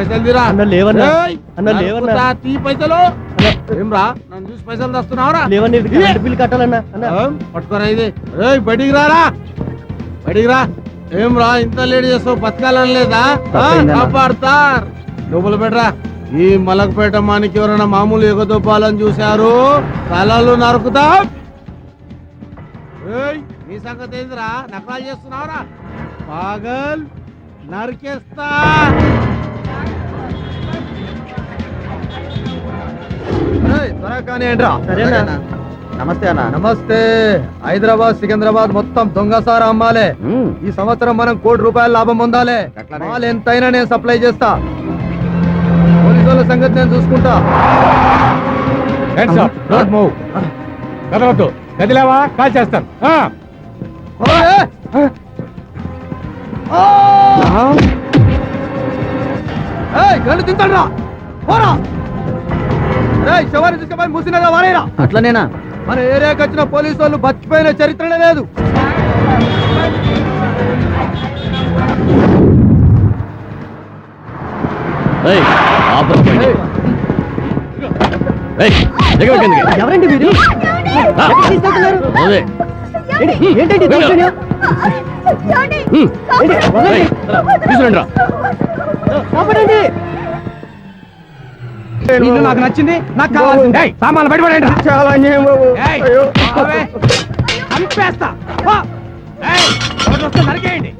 పైసలు తీరా. లేవన్నా తీ పైసలు. ఏం రా నన్ను చూసి పైసలు తెస్తున్నావురా? లేవన్నా బిల్లు కట్టాలన్నా. పట్టుకోరా ఇది. బయటికి రారా, బయటికి రా. ఏం రా ఇంత లేట్ చేస్తావు? బతకాలని లేదా? కాపాడతారు. లోపల పెట్టరా. ఈ మలకపేట మానికి ఎవరైనా మామూలు ఎగదొప్పాలని చూశారు, తలలు నరుకుతా. నీ సంగతి ఏందిరా? నకరాలు చేస్తున్నావురా? పాగల్, నరికేస్తా. నమస్తే అన్న. నమస్తే. హైదరాబాద్ సికింద్రాబాద్ మొత్తం దొంగసారా అమ్మాలే. ఈ సంవత్సరం మనం ₹1,00,00,000 లాభం పొందాలి. మాల్ ఎంతైనా నేను సప్లై చేస్తా. పోలీసుల సంగతి నేను చూసుకుంటా. కదలొద్దు, కదిలేవా కాల్ చేస్తాను. గండు తింటాడు రా. పోరా. శవాన్ని తీసుకుపోయి ముసినగా వాడేరా. అట్లనేనా? మన ఏరియాకి వచ్చిన పోలీసు వాళ్ళు బతికిపోయిన చరిత్రనే లేదు. ఎవరండి మీరు? ఏంటండి నాకు నచ్చింది, నాకు కావాల్సింది. సామాన్లు బయటపడండి. చంపేస్తా. ఎవరిని వస్తే నరికేయండి,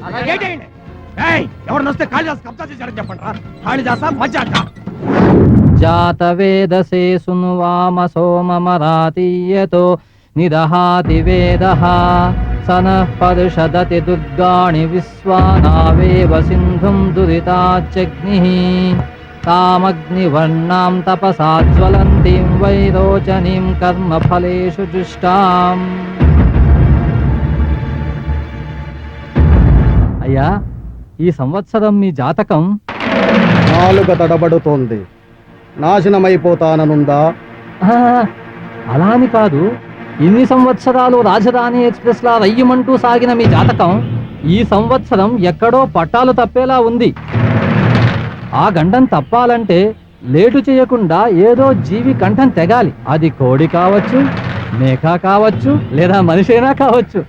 ఎవరిని వస్తే కాళీ దాస్ కబ్జా చేశారని చెప్పండి రా. కాళీ దాస మజాక జాత వేదసే సున్వామ సోమమరాతీయతో నిదహాతి వేదః సనః పరిషదతి దుర్గాణి విశ్వానావేవ సింధుం దురితాచ్చగ్నిః తామగ్నివర్ణాం తపసా జ్వలంతిం వైరోచనీం కర్మఫలేషు జుష్టాం. అయ్యా, ఈ సంవత్సరం మీ జాతకం నాలుక తడబడుతోంది. నాశనమైపోతాననుందా? అలా అని కాదు. ఇన్ని సంవత్సరాలు రాజధాని ఎక్స్ప్రెస్ లా రయ్యమంటూ సాగిన మీ జాతకం ఈ సంవత్సరం ఎక్కడో పట్టాలు తప్పేలా ఉంది. ఆ గండం తప్పాలంటే లేటు చేయకుండా ఏదో జీవి కంఠం తెగాలి. అది కోడి కావచ్చు, మేక కావచ్చు, లేదా మనిషైనా కావచ్చు.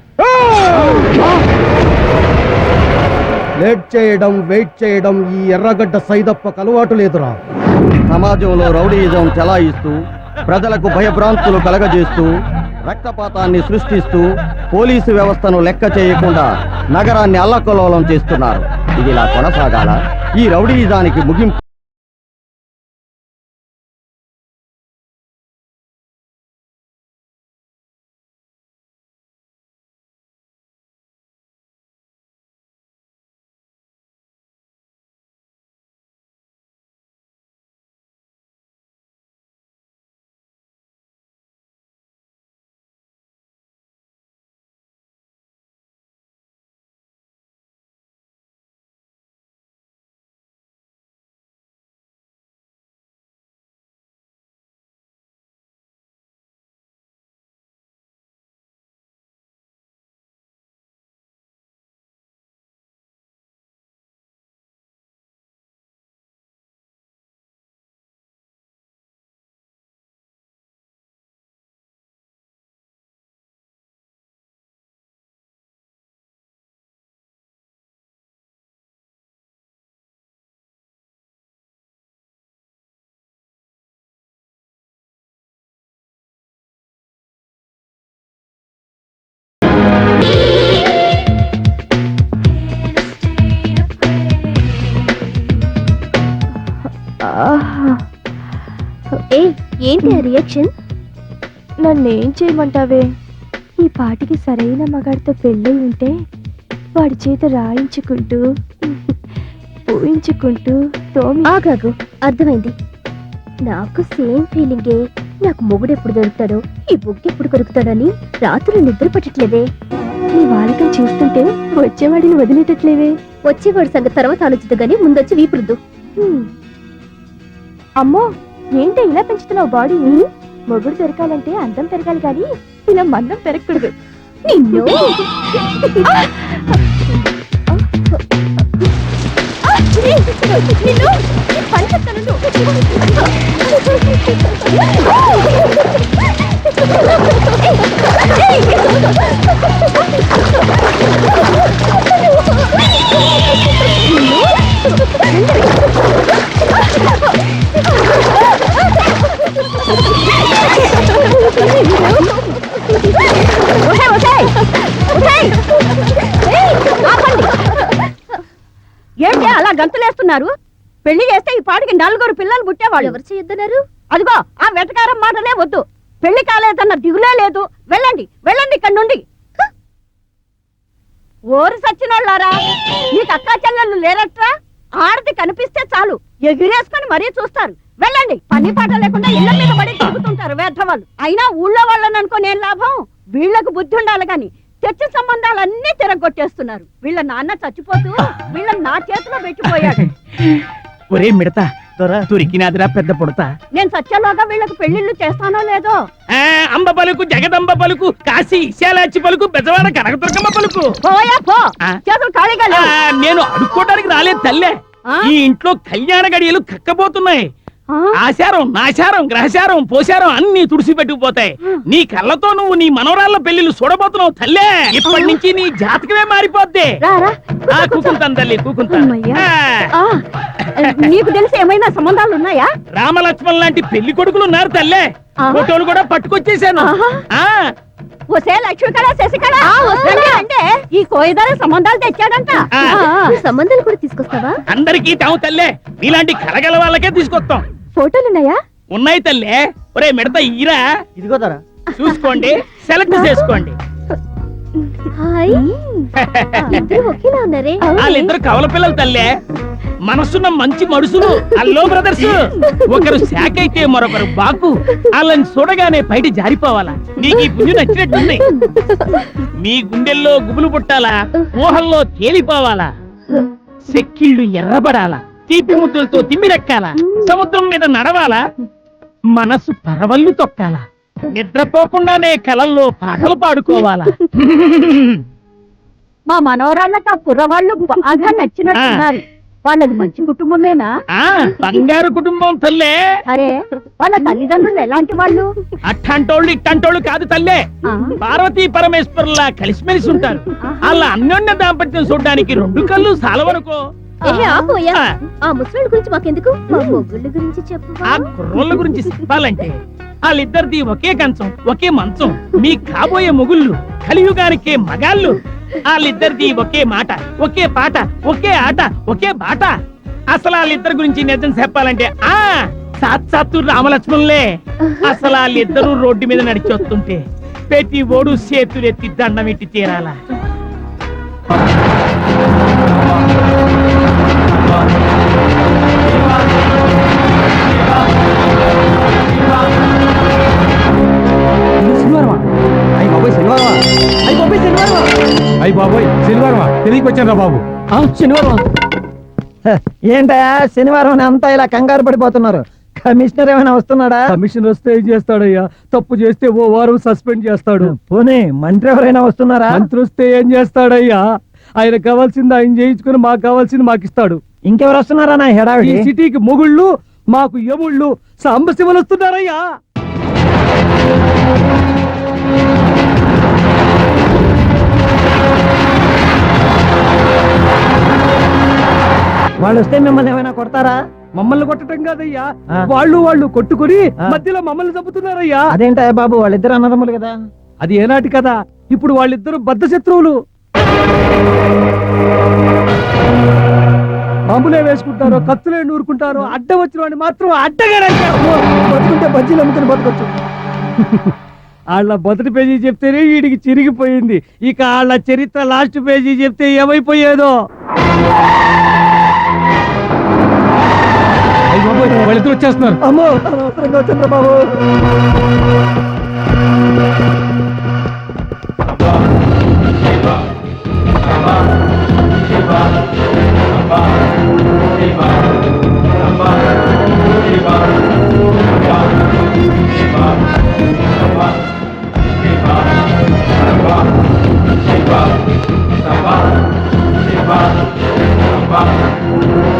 లేట్ చేయడం, వెయిట్ చేయడం ఈ ఎర్రగడ్డ సైదప్పకు అలవాటు లేదురా. సమాజంలో రౌడీయిజం చెలాయిస్తూ, ప్రజలకు భయభ్రాంతులు కలగజేస్తూ, రక్తపాతాన్ని సృష్టిస్తూ, పోలీసు వ్యవస్థను లెక్క చేయకుండా నగరాన్ని అల్లకల్లోలం చేస్తున్నారు. ఇది ఇలా కొనసాగాల? ఈ రౌడీయిజానికి ముగింపు ఏంటి ఆ రియాక్షన్? నన్నేం చేయమంటావే? ఈ పాటికి సరైన మగాడితో పెళ్ళై ఉంటే వాడి చేత రాయించుకుంటూ ఊహించుకుంటూ ఆగాగు. అర్థమైంది. నాకు సేమ్ ఫీలింగే. నాకు మొగుడెప్పుడు దొరుకుతాడో, ఈ బుక్ ఎప్పుడు కొరుకుతాడని రాత్రులు నిద్ర పట్టట్లేదే. నీ వాడకం చూస్తుంటే వచ్చేవాడిని వదిలేటట్లేవే. వచ్చేవాడి సంగతి తర్వాత ఆలోచిద్దు గానీ ముందొచ్చి వీపురుద్దు. అమ్మో, ఏంటో ఇలా పెంచుతున్నావు బాడీని? మొగుడు పెరగాలంటే అందం పెరగాలి కానీ ఇలా మందం పెరగకూడదు. నిన్ను నిన్ను ఏంటి అలా గంతులేస్తున్నారు? పెళ్లి చేస్తే ఈ పాటికి 4 పిల్లలు పుట్టేవాళ్ళు. ఎవరు చేయొద్దన్నారు? అదిగో ఆ వెటకారం మాటలే వద్దు. పెళ్లి కాలేదన్న దిగులే లేదు. వెళ్ళండి వెళ్ళండి ఇక్కడి నుండి. ఓరు సచ్చినోళ్ళారా, నీకు అక్కా చెల్లెళ్ళు లేరట్రా? ఆడది కనిపిస్తే చాలు ఎగిరేసుకొని మరీ చూస్తారు. వెళ్ళండి, పని పాట లేకుండా ఇళ్ల మీద పడి తిరుగుతుంటారు వేధవాళ్ళు. అయినా ఊళ్ళో వాళ్ళని అనుకోని ఏం లాభం? వీళ్లకు బుద్ధి ఉండాలి గాని చర్చ సంబంధాలన్నీ తిరగొట్టేస్తున్నారు. వీళ్ళ నాన్న చచ్చిపోతూ వీళ్ళని నా చేతిలో పెట్టిపోయాడు. ఒరే మిడతా తురికినాదిరా పెద్ద పుడతా. నేను సత్యలోగా వీళ్ళకి పెళ్లిళ్ళు చేస్తానో లేదో. అంబ పలుకు, జగదంబ పలుకు, కాశీ ఇశాలాచి పలుకు, బెజవాడ కనకదుర్గమ్మ పలుకు. పోయా పో, ఆ? చేతులు ఖాళీగా లేవు. నేను అడుక్కోటానికి రాలేదు తల్లే. ఆ? ఈ ఇంట్లో కళ్యాణ గడియలు కక్కబోతున్నాయి. ఆ? ఆశారం, నాశారం, గ్రహశారం, పోశారం అన్ని తుడిసి పెట్టుకుపోతాయి. నీ కళ్ళతో నువ్వు నీ మనవరాళ్ళ పెళ్లిళ్ళు చూడబోతున్నావు తల్లే. ఇప్పటి నుంచి నీ జాతకమే మారిపోద్ది. రా, రా. కూకుంటాను తల్లి, కూకుంటా. అమ్మయ్యా. ఆ, నీకు తెలిసి ఏమైనా సంబంధాలు ఉన్నాయా? రామలక్ష్మణ్ లాంటి పెళ్లి కొడుకులు ఉన్నారు తల్లే. ఆహా. ఫోటోలు కూడా పట్టుకొచ్చేసాను. ఆహా. ఆ ఒసే లక్ష్మీకళ, శశికళ, అంటే ఈ కోయిదార సంబంధాలు తెచ్చాడంట. ఆ. సంబంధాలు కూడా తీసుకొస్తావా? అందరికీ తాము తల్లే, ఇలాంటి కలగల వాళ్ళకే తీసుకొస్తాం. ఫోటోలున్నాయా? ఉన్నాయి తల్లే. ఒరే మిడత ఈరా, ఇదిగో ధర. చూసుకోండి, సెలెక్ట్ చేసుకోండి. హాయ్. ఇద్దరు ఒకేలా ఉన్నారే. వాళ్ళిద్దరు కవల పిల్లలు తల్లే. మనసున్న మంచి మడుసులు అల్లో బ్రదర్స్. ఒకరు శాఖ అయితే మరొకరు బాకు. వాళ్ళని చూడగానే బయట జారిపోవాలా. నీకు ఈ పుణ్యం నచ్చినట్టుంది. మీ గుండెల్లో గుబులు పుట్టాలా, ఊహల్లో తేలిపోవాలా, సెక్కిళ్ళు ఎర్రబడాలా, తీపి ముద్దులతో తిమ్మిరెక్కాలా, సముద్రం మీద నడవాలా, మనసు పరవళ్ళు తొక్కాలా, నిద్రపోకుండానే కలల్లో పాటలు పాడుకోవాలా. మా మనవరాళ్ళకి ఆ కుర్రవాళ్ళు బాగా నచ్చినట్టున్నారు. వాళ్ళది మంచి కుటుంబమేనా? ఆ బంగారు కుటుంబం తల్లే. అరే, వాళ్ళ తల్లిదండ్రులు ఎలాంటి వాళ్ళు? అట్టంటోళ్ళు ఇట్టంటోళ్ళు కాదు తల్లే. ఆ? పార్వతీ పరమేశ్వరులా కలిసిమెలిసి ఉంటారు. వాళ్ళ అన్యోన్య దాంపత్యం చూడడానికి 2 కళ్ళు సాలవనుకో. ఆ ముసలి గురించి మాకెందుకు? మా మొగుళ్ళ గురించి చెప్పు. ఆ కుర్రోళ్ళ గురించి చెప్పాలంటే వాళ్ళిద్దరిది ఒకే కంచం, ఒకే మంచం. మీ కాబోయే మొగుళ్ళు కలియుగానికే మగాళ్ళు. వాళ్ళిద్దరిది ఒకే మాట, ఒకే పాట, ఒకే ఆట, ఒకే బాట. అసలు వాళ్ళిద్దరి గురించి నిజం చెప్పాలంటే సాక్షాత్తు రామలక్ష్మణులే. అసలు వాళ్ళిద్దరూ రోడ్డు మీద నడిచి వస్తుంటే ప్రతి ఓడు చేతులెత్తి దండం ఎట్టి తీరాలా. అయ్యి బాబోయ్, శనివారమా? తిరిగి వచ్చాను బాబు. శనివారం ఏంటయా శనివారం అంతా ఇలా కంగారు పడిపోతున్నారు? కమిషనర్ ఏమైనా వస్తున్నాడా? కమిషన్ వస్తే ఏం చేస్తాడయ్యా? తప్పు చేస్తే ఓ వారం సస్పెండ్ చేస్తాడు. పోనీ మంత్రి ఎవరైనా వస్తున్నారా? మంత్రి వస్తే ఏం చేస్తాడయ్యా? ఆయన కావాల్సింది ఆయన చేయించుకుని మాకు కావాల్సింది మాకు ఇస్తాడు. ఇంకెవరు వస్తున్నారా నా ఈ హెడావిడి? సిటీకి మొగుళ్ళు, మాకు యముళ్ళు, సాంబశివలు వస్తున్నారయ్యా. వాళ్ళు వస్తే మిమ్మల్ని ఏమైనా కొడతారా? మమ్మల్ని కొట్టడం కాదయ్యా, ఆ. వాళ్ళు కొట్టుకుని ఆ. మధ్యలో మమ్మల్ని చంపుతున్నారయ్యా. అదేంటయ్యా బాబు, వాళ్ళిద్దరు అన్నదమ్ములు కదా. అది ఏనాటి కదా, ఇప్పుడు వాళ్ళిద్దరు బద్ధ శత్రువులు. బాంబులే వేసుకుంటారో, కత్తులే నూరుకుంటారో, అడ్డం వచ్చిన వాడిని మాత్రం అడ్డగా బతుకుంటే బజ్జీలు అమ్ముకుని బతకొచ్చు. వాళ్ళ మొదటి పేజీ చెప్తేనే వీడికి చిరిగిపోయింది. ఇక వాళ్ళ చరిత్ర లాస్ట్ పేజీ చెప్తే ఏమైపోయేదో. వాళ్ళిద్దరు వచ్చేస్తున్నారు. అమ్మో, అనవసరంగా వచ్చిండ్రా బాబు.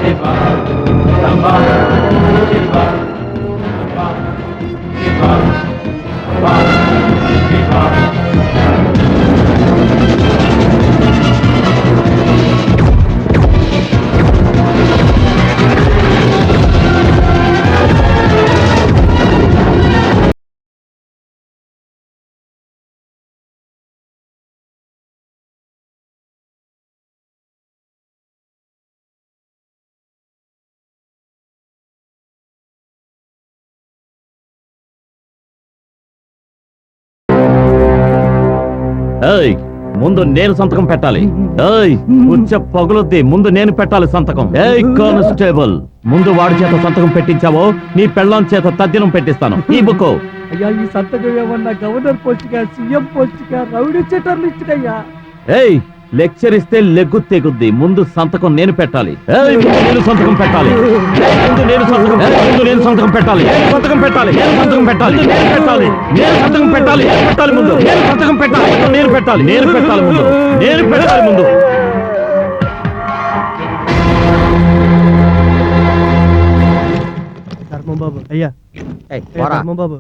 Shiva, ఏయ్ ముందు నేను సంతకం పెట్టాలి. ఏయ్ పుచ్చ పగులుద్ది, ముందు నేను పెట్టాలి సంతకం. ఏయ్ కానిస్టేబుల్, ముందు వాడి చేత సంతకం పెట్టించావో నీ పెళ్ళాం చేత తద్దినం పెట్టిస్తాను. ఈ బుక్. అయ్యా ఈ సంతకం ఏమన్నా గవర్నర్ పోస్ట్ గా సీఎం పోస్ట్ గా రౌడీ చెట్టర్లు ఇచ్చినయ్యా. ఏయ్ లెక్చర్ ఇస్తే లెగ్గు తెగుద్ది, ముందు సంతకం నేను పెట్టాలి. ఏయ్ ముందు నేను సంతకం పెట్టాలి. ముందు నేను సంతకం ముందు నేను సంతకం పెట్టాలి. సంతకం పెట్టాలి, నేను సంతకం పెట్టాలి. నేను పెట్టాలి, నేను సంతకం పెట్టాలి. పెట్టాలి ముందు నేను సంతకం పెట్టాలి. నేను పెట్టాలి, నేను పెట్టాలి ముందు నేను పెట్టాలి ముందు. ధర్మం బాబు అయ్యా, ధర్మం బాబు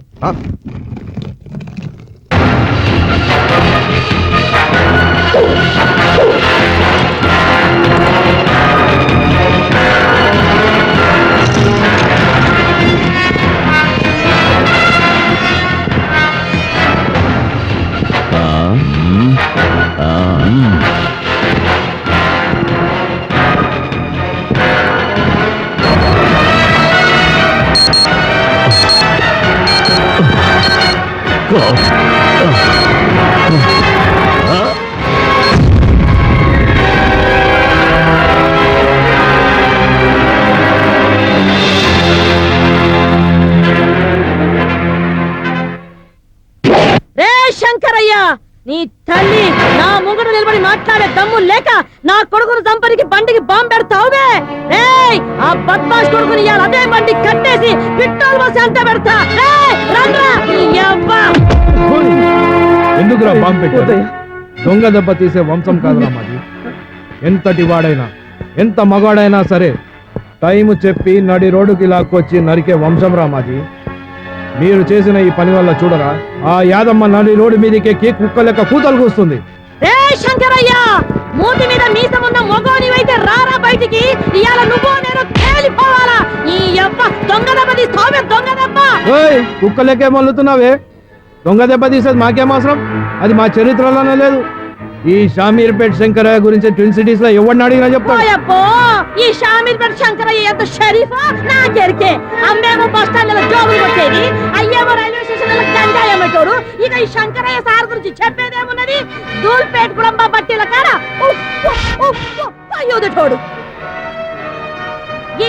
శంకరయ్య, నీ తల్లి నా ముంగట నిలబడి మాట్లాడే దమ్ము లేక నా కొడుకును చంపనికి బండికి బాంబు పెడతావువే. రేయ్ ఆ బద్మాష్ కొడుకుని ఇవాళ అదే బండి కట్టేసి పెట్రోల్ పోసి అంత పెడతా. ఎందుకురా బాంబు పెట్టారు? దొంగ దెబ్బ తీసే వంశం కాదురా మాది. ఎంతటి వాడైనా ఎంత మగాడైనా సరే టైము చెప్పి నడి రోడ్డుకి లాక్కొచ్చి నరికే వంశం రా మాది. మీరు చేసిన ఈ పని వల్ల చూడరా, ఆ యాదమ్మ నడి రోడ్డు మీదకి కుక్క లెక్క కూతలు కూస్తుంది. రే శంకరయ్య, మూతి మీద మీసమున్న మొగోనివైతే రారా బయటికి. ఇవాళ నువ్వు నేను తేలిపోవాలా. ఈ యవ్వ దొంగ దెబ్బ తీస్తావే, దొంగ దెబ్బ. కుక్క లెక్కే మల్లుతున్నావే. దొంగ దెబ్బ తీసేది మాకేం అవసరం? అది మా చరిత్రలోనే లేదు. ఈ షామీర్పేట్ శంకరయ్య గురించి ట్విన్ సిటీస్ లో ఎవరిని అడిగినా చెప్తాను. ఈ షామీర్పేట్ శంకరయ్య ఎంత షరీఫా నాకెరికే. అమ్మేమో బస్ స్టాండ్ లో జోబులు వచ్చేది, అయ్యేమో రైల్వే స్టేషన్ లో గంజాయి అమ్మేటోడు. ఇక ఈ శంకరయ్య సార్ గురించి చెప్పేదేమున్నది? దూల్పేట్ కులంబ బట్టీల కాడ అయ్యోదటోడు.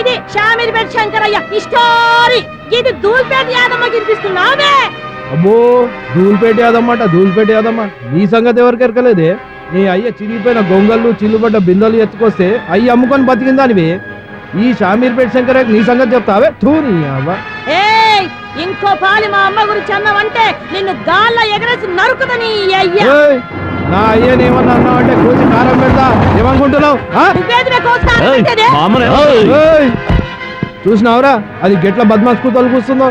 ఇది షామీర్పేట్ శంకరయ్య స్టోరీ. ఇది దూల్పేట యాదమ్మ గిరిపిస్తున్నావే. అబ్బో ధూల్పేట యాదమ్మాట, ధూల్పేట యాదమ్మ. నీ సంగతి ఎవరికి ఎరకలేదే? నీ అయ్య చిరిగిపోయిన గొంగళ్ళు చిల్లుబడ్డ బిందెలు ఎత్తుకొస్తే అయ్యి అమ్ముకొని బతికిందానివి. ఈ షామీర్పేట శంకరయ్య నీ సంగతి చెప్తావే. థూని అవ్వ. ఇంకో పాలి మా అమ్మ గురించి అన్నావంటే నిన్ను గాల్లో ఎగరేసి నరుకుదని. నా అయ్యనేమన్నా అన్నావంటే కోసి కారం పెడతా. ఏమనుకుంటున్నావు? చూసినావురా అది గెట్ల బద్మాస్ కూతలు కూస్తుందో.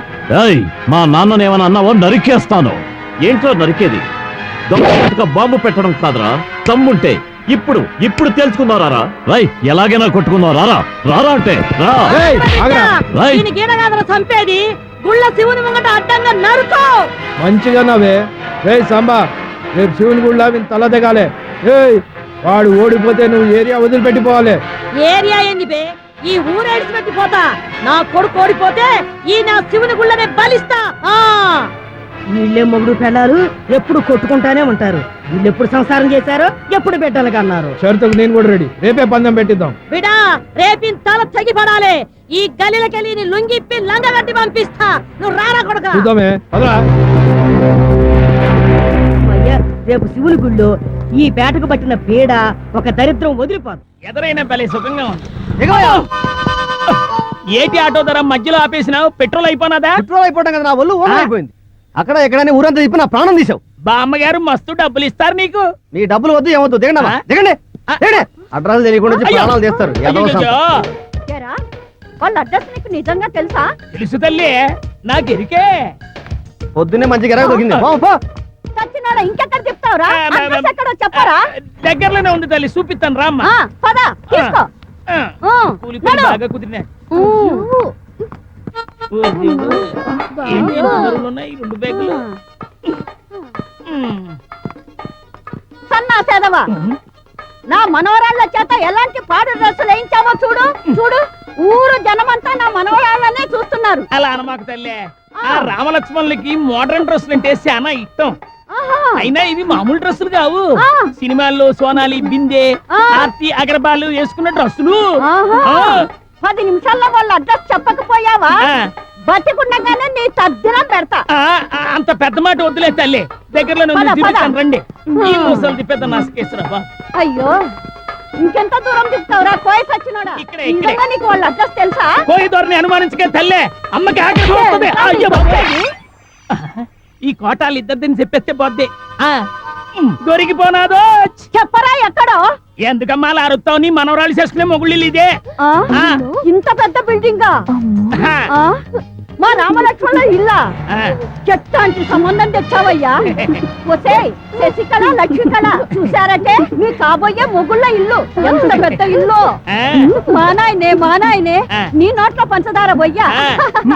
మా నాన్ననేమన్నా అన్నావో నరికేస్తాను. ఏంటో నరికేది? దొంగ బాంబు పెట్టడం కాదురా, తమ్ముంటే ఇప్పుడు ఇప్పుడు తెలుసుకున్నారా? రై ఎలాగైనా కొట్టుకున్నారా? రారా అంటే చంపేది గుళ్ళ శివుని ముంగట అడ్డంగా నరుకో. మంచిగా నవ్వే. రే సాంబా, రేపు శివుని గుళ్ళ తల దిగాలే. వాడు ఓడిపోతే నువ్వు ఏరియా వదిలిపెట్టిపోవాలి. ఏరియా ఏంది బే? ఈ ఊరేడిచి పెట్టిపోతా. నా కొడుకు ఓడిపోతే ఈ నా శివుని గుళ్ళనే బలిస్తా. వీళ్ళే మొగుడు పెళ్ళారు ఎప్పుడు కొట్టుకుంటానే ఉంటారు. వీళ్ళు ఎప్పుడు సంసారం చేశారో ఎప్పుడు బిడ్డలుగా అన్నారు. షరతుకు నేను కూడా రెడీ. రేపే పందెం పెట్టిద్దాం. బిడా రేపిన తల తెగిపడాలి. ఈ గలిలకెళ్ళి లుంగిప్పి లంగ కట్టి పంపిస్తా. నువ్వు రారా కొడుకా. చూద్దామే. రేపు శివుని గుళ్ళో ఈ పేటకు పట్టిన పీడ ఒక దరిద్రం వదిలిపోదు. ఎదురైనా భలే సుఖంగా ఉంది. ఏటి ఆటో ధర మధ్యలో ఆపేసినావు? పెట్రోల్ అయిపోయినాదా? పెట్రోల్ అయిపోవడం కదా, నా ఒళ్ళు ఓన్ అయిపోయింది. అక్కడ ఎక్కడైనా ఊరంతా తిప్పి నా ప్రాణం తీసావు. బామ్మగారు మస్తు డబ్బులు ఇస్తారు నీకు. మీ డబ్బులు వద్దు ఏమొద్దు, దిగండి దిగండి. అడ్రస్ తెలియకుండా ప్రాణాలు తీస్తారు. వాళ్ళ అడ్రస్ నీకు నిజంగా తెలుసా? తెలుసు తల్లి, నాకెరికే. పొద్దున్నే మంచిగా ఎరగ దొరికింది. చచ్చినాడా ఇంకెక్కడ చెప్తావురా? అడ్రస్ ఎక్కడో చెప్పరా? దగ్గరలోనే ఉంది తల్లి, చూపిస్తాను రామ్మా. పద తీసుకో. బాగా కుదిరినా రెండు బ్యాగులు. సన్నా సేదవా, నా మనవరాళ్ళ చేత ఎలాంటి పాడు డ్రెస్సులు వేయించావో చూడు. చూడు ఊరు జనమంతా నా మనవరాళ్ళనే చూస్తున్నారు. అలా అనమాకు తల్లి. ఆ రామలక్ష్మణులకి మోడర్న్ డ్రెస్సులు అంటే చాలా ఇష్టం. అయినా ఇవి మామూలు డ్రెస్సులు కావు. సినిమాల్లో సోనాలి బిందె ఆర్తి అగర్బాల్ వేసుకున్న డ్రెస్సులు. 10 నిమిషాల్లో వాళ్ళ అడ్రస్ చెప్పకపోయావా బతికుండగానే నీ తద్దినం పెడతా. అంత పెద్ద మాట వద్దులే తల్లి, దగ్గరలో చూపిస్తాను రండి. ఈ ముసలిది పెద్ద నాసుకేశ్వరబ్బా. అయ్యో ఇంకెంత దూరం తిప్పుతావురా కోయి సచ్చినోడా. ఇక్కడే. నీకు వాళ్ళ అడ్రస్ తెలుసా? కోయి ధోరణి అనుమానించకే తల్లే, అమ్మకి ఆకలి వస్తుంది. అయ్యో బాబోయ్. ఈ కోటాలు ఇద్దరిని చెప్పేస్తే పోద్ది. దొరికిపోనాదో చెప్పరా ఎక్కడో. ఎందుకమ్మా అలా అరుస్తావు? నీ మనవరాలు చేసుకునే మొగుళ్ళు ఇదే. ఇంత పెద్ద బిల్డింగ్ మా రామలక్ష్మణ ఇల్లా? చెట్టాంటి సంబంధం తెచ్చావయ్యా. ఒసేయ్ శశికళ లక్ష్మీకళ చూసారంటే మీ కాబోయే మొగుళ్ళ ఇల్లు ఎంత పెద్ద ఇల్లు. మా నాయనే నీ నోట్లో పంచదార పోయ్యా.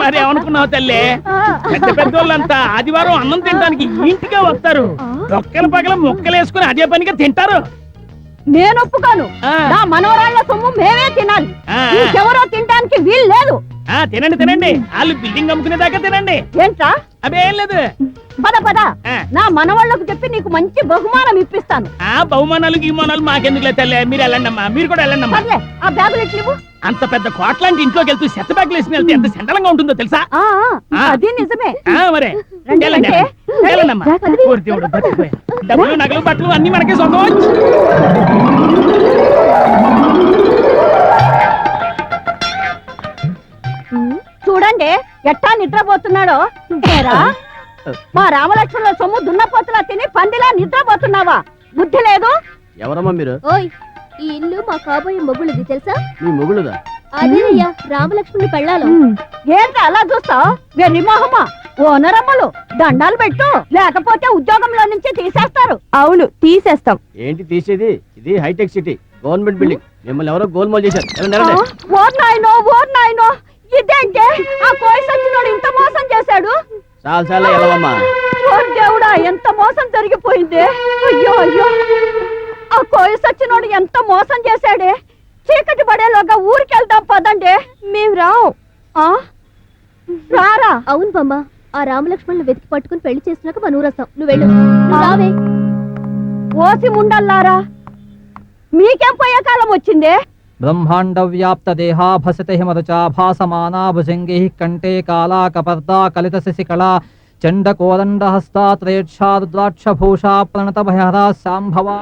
మరి ఏమనుకున్నావు తల్లి? పెద్ద పెద్దోళ్ళంతా ఆదివారం అన్నం తినడానికి ఇంటికే వస్తారు. ఒక్కల పగల మొక్కలు వేసుకుని అదే పనిగా తింటారు. నేను ఒప్పుకోను. నా మనవరాళ్ల సొమ్ము మేమే తినాలి, ఇంకెవరో తినడానికి వీలు లేదు. తినండి తినండి, వాళ్ళు బిల్డింగ్ అమ్ముకునేదాకా తినండి. ఏంట్రా? అవేం లేదు. పద నా మనవాళ్ళకు చెప్పి నీకు మంచి బహుమానం ఇప్పిస్తాను. బహుమానాలు గీమానాలు మాకెందుకులే తల్లే, మీరు వెళ్ళండమ్మా. మీరు కూడా వెళ్ళండమ్మా. ఆ బ్యాగులు ఎట్లు? అంత పెద్ద కోట్లాంటి ఇంట్లోకి వెళ్తూ చెత్త బ్యాగులు వేసుకుని వెళ్తే ఎంత సెండలంగా ఉంటుందో తెలుసా? అది నిజమే. మరే వెళ్ళండమ్మా. దేవుడు బతికిపోయా. డబ్బులు నగలు బట్టలు అన్ని మనకే సొంతం. చూడండి ఎట్టా నిద్రపోతున్నాడో. మా రామలక్ష్మణుల సొమ్ము దున్నపోతులా తిని పందిలా నిద్రపోతున్నావా? బుద్ధి లేదు. ఎవరమ్మా మీరు? ఓయ్, ఈ ఇల్లు మా కాబోయే మొగుళ్ళది తెలుసా? మీ మొగుడుదా? అదేనయ్యా, రామలక్ష్మణుని పెళ్ళాలు. ఏంటి అలా చూస్తావు? వెర్రి మొహమ్మా, ఓనరమ్మలు దండాలు పెట్టు, లేకపోతే ఉద్యోగంలో నుంచి తీసేస్తారు. అవును తీసేస్తాం. ఏంటి తీసేది? ఇది హైటెక్ సిటీ, గవర్నమెంట్ బిల్డింగ్. మిమ్మల్ని ఎవరో గోల్మాల్ చేశారు. ఓర్ నాయనో ఇదేంటే ఆ కోయి సచ్చినోడు ఇంత మోసం చేశాడు. చాలా ఎలవమ్మా. ఓర్ దేవుడా, ఎంత మోసం జరిగిపోయింది. అయ్యో ఆ కోయి సచ్చినోడు ఎంత మోసం చేశాడే. చీకటి పడేలోగా ఊరికెళ్తాం పదండి. మేము రావు. రారా? అవును బామ్మ, ఆ రామలక్ష్మణులు వెతికి పట్టుకుని పెళ్లి చేసినాక మన ఊరస్తాం. నువ్వు వెళ్ళు. రావే. ఓసి ముండల్లారా, మీకేం పోయే కాలం వచ్చిందే? బ్రహ్మాండ వ్యాప్త దేహాభసత హిమరుచా భాసమానా భుజంగైః కంఠే కాలా కపర్దా కలిత శశికళా చండ కోదండ హస్తా త్రేక్షా రుద్రాక్ష భూషా ప్రణత భయహరా శాంభవా.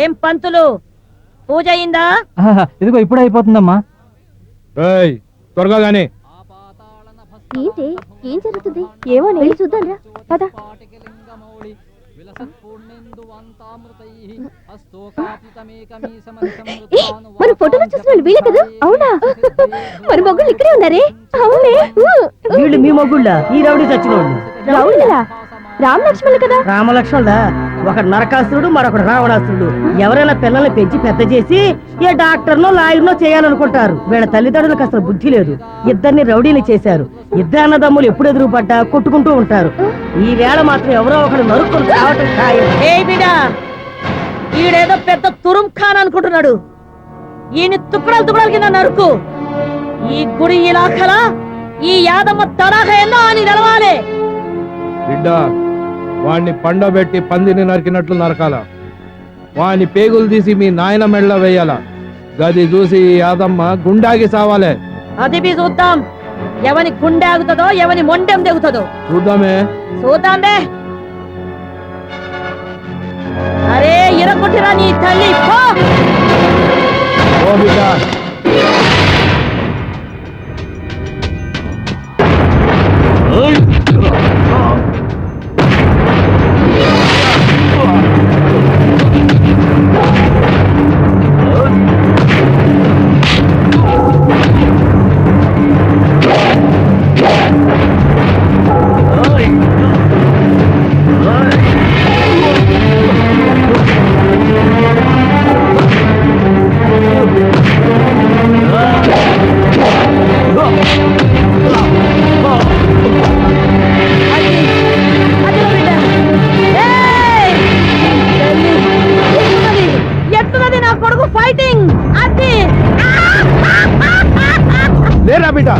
ఏం పంతులు, పూజ అయిందా? ఇదిగో ఇప్పుడే అయిపోతుందమ్మా. త్వరగా గానీ. ఏంటి, ఏం జరుగుతుంది? ఏమో వెళ్ళి చూద్దాం రా. పద. మన ఫోటోలో చూసిన వాళ్ళు వీళ్ళే కదా? అవునా? మన మొగ్గులు ఇక్కడే ఉన్నారే. అవునే, వీళ్ళు మీ మొగ్గుళ్ళ? ఈ రౌడీ చచ్చినోళ్ళు. రౌడీలా? రామలక్ష్మణులు కదా? రామలక్ష్మణుడా? ఒకడు నరకాసురుడు, మరొకడు రావణాసురుడు. ఎవరైనా పిల్లల్ని పెంచి పెద్ద చేసి ఏ డాక్టర్నో లాయర్నో చేయాలనుకుంటారు. వీళ్ళ తల్లిదండ్రులకు అసలు బుద్ధి లేదు. ఇద్దరిని రౌడీలు చేశారు. ఇద్దరు అన్నదమ్ములు ఎప్పుడు ఎదురుపడ్డా కొట్టుకుంటూ ఉంటారు. ఈ వేళ మాత్రం ఎవరో ఒకడు నరుక్కుని రావటం ఖాయం. ఈడేదో పెద్ద తురుం ఖాన్ అనుకుంటున్నాడు. ఈయన తుక్కడాలు తుక్కడాల కింద నరుకు. ఈ గుడి ఇలాఖలా ఈ యాదమ్మ తడాఖా ఎన్నో అని నడవాలి. బిడ్డ వాణ్ణి పండబెట్టి పందిని నరికినట్లు నరకాల. వాని పేగులు తీసి మీ నాయన మెళ్ళ వేయాల. గది చూసి ఈ యాదమ్మ గుండాగి సావాలే. అది బి చూద్దాం, ఎవని గుండె ఆగుతుందో ఎవని మొండెం దిగుతుందో చూద్దామే. చూద్దాంబే. అరే ఇరగొట్టిరా నీ తల్లి పో. ఓ బిడ్డ అదిగో బిడ్డ. ఏయ్! తల్లి, ఎట్టున్నది నా కొడుకు ఫైటింగ్. అది లేరా బిడ్డ.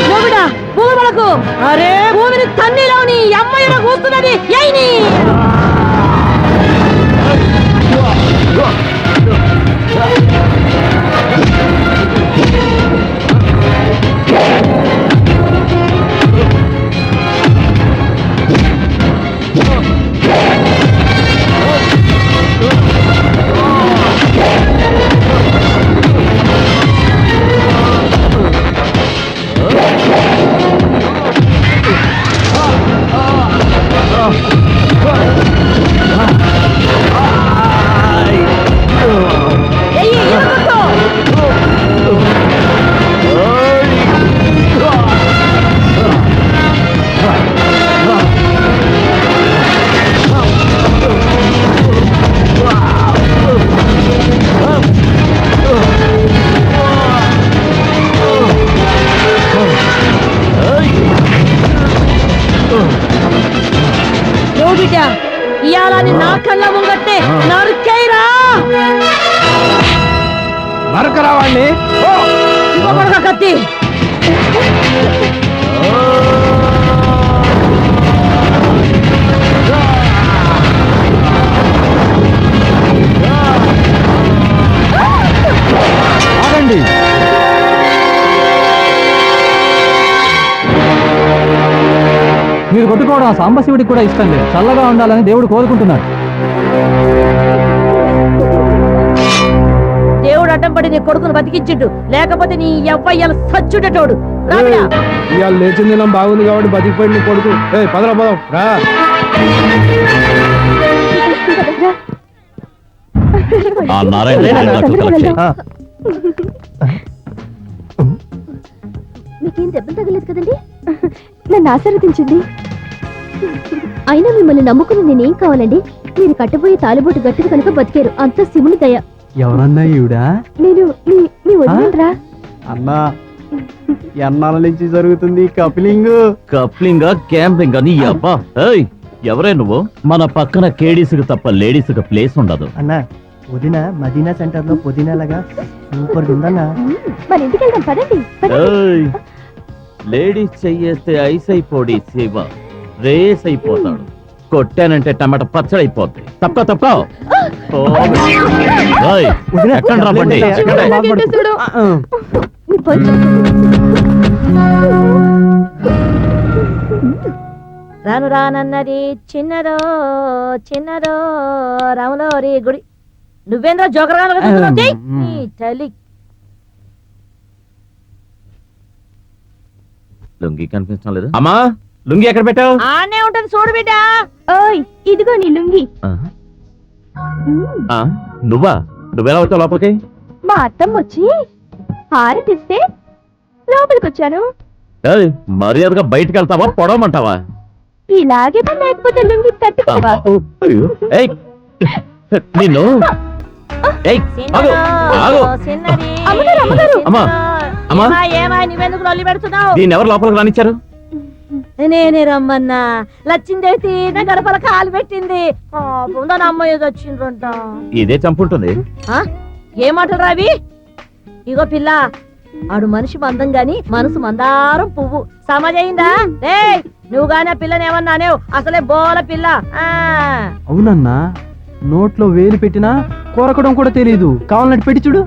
నోబిడా, భూమి మనకు. అరే భూమిని తన్నీలోని అమ్మాయిలో కూస్తున్నది. ఏయిని బిడ్డ, ఇయాల నా కళ్ళ ముంగట్టే నరుకేరా. నరకరా వాణ్ణి. కత్తి ఆగండి. మీరు కొట్టుకోవడం ఆ సాంబశివుడికి కూడా ఇష్టం లేదు. చల్లగా ఉండాలని దేవుడు కోరుకుంటున్నాడు. దేవుడు అడ్డం పడి నీ కొడుకును బతికించిండు, లేకపోతే నీ ఎవ్వయ్యలు సచ్చుటోడు. రాబిడా ఇవాళ లేచిన దినం బాగుంది కాబట్టి బతికిపోయింది నీ కొడుకు. పదరా పదం రా. ఆ నారాయణ మీకేం దెబ్బలు తగలేదు కదండి? నన్ను ఆశీర్వదించింది. అయినా మిమ్మల్ని నమ్ముకుని నేనేం కావాలండి? మీరు కట్టబోయే తాలిబోటు గట్టిది కనుక బతికారు. అంత శివుని దయ. ఎవరన్నా ఈవిడా? నేను మీ వదిలేరా? అన్నా ఎన్నాళ్ళ నుంచి జరుగుతుంది కప్లింగ్? కప్లింగ్ క్యాంపింగ్ అని అబ్బా. ఎవరే నువ్వు? మన పక్కన కేడీసుకు తప్ప లేడీసుకు ప్లేస్ ఉండదు. అన్నా పుదీనా మదీనా సెంటర్ లో పుదీనా లాగా సూపర్ ఉందన్నా. మన ఇంటికి వెళ్దాం పదండి. ఏయ్, లేడీస్ చెయ్యేస్తే ఐస్ అయిపోడి శివ రేస్ అయిపోతాడు. కొట్టానంటే టమాటా పచ్చడి అయిపోద్ది. తప్ప తప్ప ఎక్కడ రాబండి రాను రానన్నది చిన్నదో చిన్నదో రాములోరి గుడి. నువ్వేంద్ర జోకరగా తల్లి లుంగి కనిపించడం లేదు. అమ్మా లుంగి ఎక్కడ పెట్టావు? ఆనే ఉంటుంది చూడు బిడ్డ. ఓయ్ ఇదిగో నీ లుంగి. నువ్వా? నువ్వెలా వచ్చావు లోపలికి? మా అత్తమ్మ వచ్చి హారతిస్తే లోపలికి వచ్చాను. ఏయ్, మర్యాదగా బయటికి వెళ్తావా పొడవమంటావా? ఇలాగే పని లేకపోతే లుంగి తట్టుకోవా? అయ్యో, ఏయ్, నిన్ను ఏయ్, ఆగు, ఆగు. అమ్మగారు అమ్మగారు అమ్మా అమ్మా ఏమా నువ్వెందుకు లొల్లి పెడుతున్నావు? దీన్ని ఎవరు లోపలికి రానిచ్చారు? నేనే రమ్మన్నా. లచ్చిందేసి నా గడపల కాలు పెట్టింది. దాని అమ్మ ఏదో వచ్చిండ్రంట. ఇదే చంపుంటుంది. ఏ మాటలు రావి? ఇగో పిల్ల, ఆడు మనిషి మందం గాని మనసు మందారం పువ్వు. సమాజయిందా? రేయ్, నువ్వు గాని ఆ పిల్లని ఏమన్నానేవు? అసలే బోల పిల్ల. అవునన్నా నోట్లో వేలు పెట్టినా కొరకడం కూడా తెలియదు. కావాలంటే పెట్టి చూడు.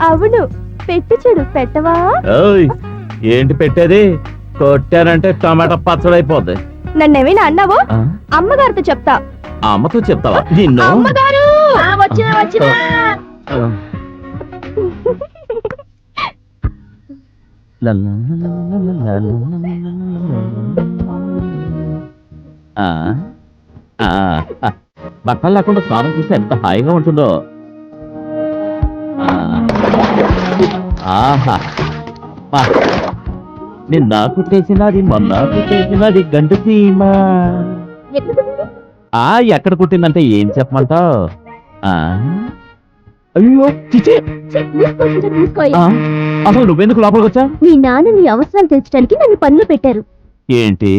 అవును పెట్టి చూడు. పెట్టవా? ఏయ్, ఏంటి పెట్టేది? కొట్టానంటే టమాటా పచ్చడి అయిపోద్ది. నన్నేమైనా అన్నావో అమ్మగారితో చెప్తా. అమ్మతో చెప్తావా? నిన్ను అమ్మగారు వచ్చినా వచ్చినా. బట్టలు లేకుండా స్నానం చేస్తే ఎంత హాయిగా ఉంటుందో. ఆహా, నిన్న కుట్టేసినది మొన్న కుట్టేసినది గంట సీమ. ఎక్కడ కుట్టిందంటే ఏం చెప్పమంటావు? అయ్యో చిచి, అసలు నువ్వెందుకు లోపలికి వచ్చా? మీ నాన్న నీ అవసరాలు తీర్చడానికి నన్ను పనిలో పెట్టారు. ఏంటి,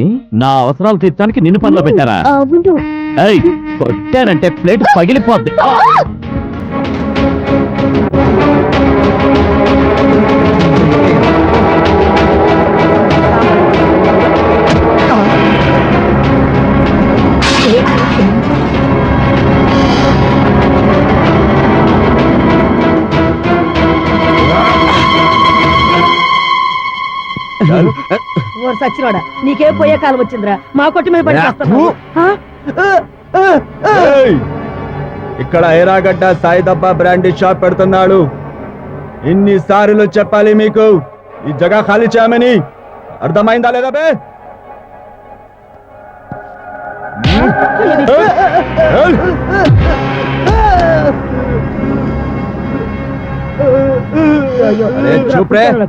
నా అవసరాలు తీర్చడానికి నిన్ను పనిలో పెట్టారా? అవును. ఏయ్, కొట్టానంటే ప్లేట్ పగిలిపోద్ది. ఓ సచ్చినోడా, నీకేం పోయే కాలం వచ్చిందిరా? మా కొట్టి మీద పడి చేస్తున్నావు. ఇక్కడ ఎర్రగడ్డ సాయిదబ్బా బ్రాండీ షాప్ పెడుతున్నాడు. ఇన్నిసార్లు చెప్పాలి మీకు ఈ జగ ఖాళీ చేయమని? అర్థమైందా లేదా బే?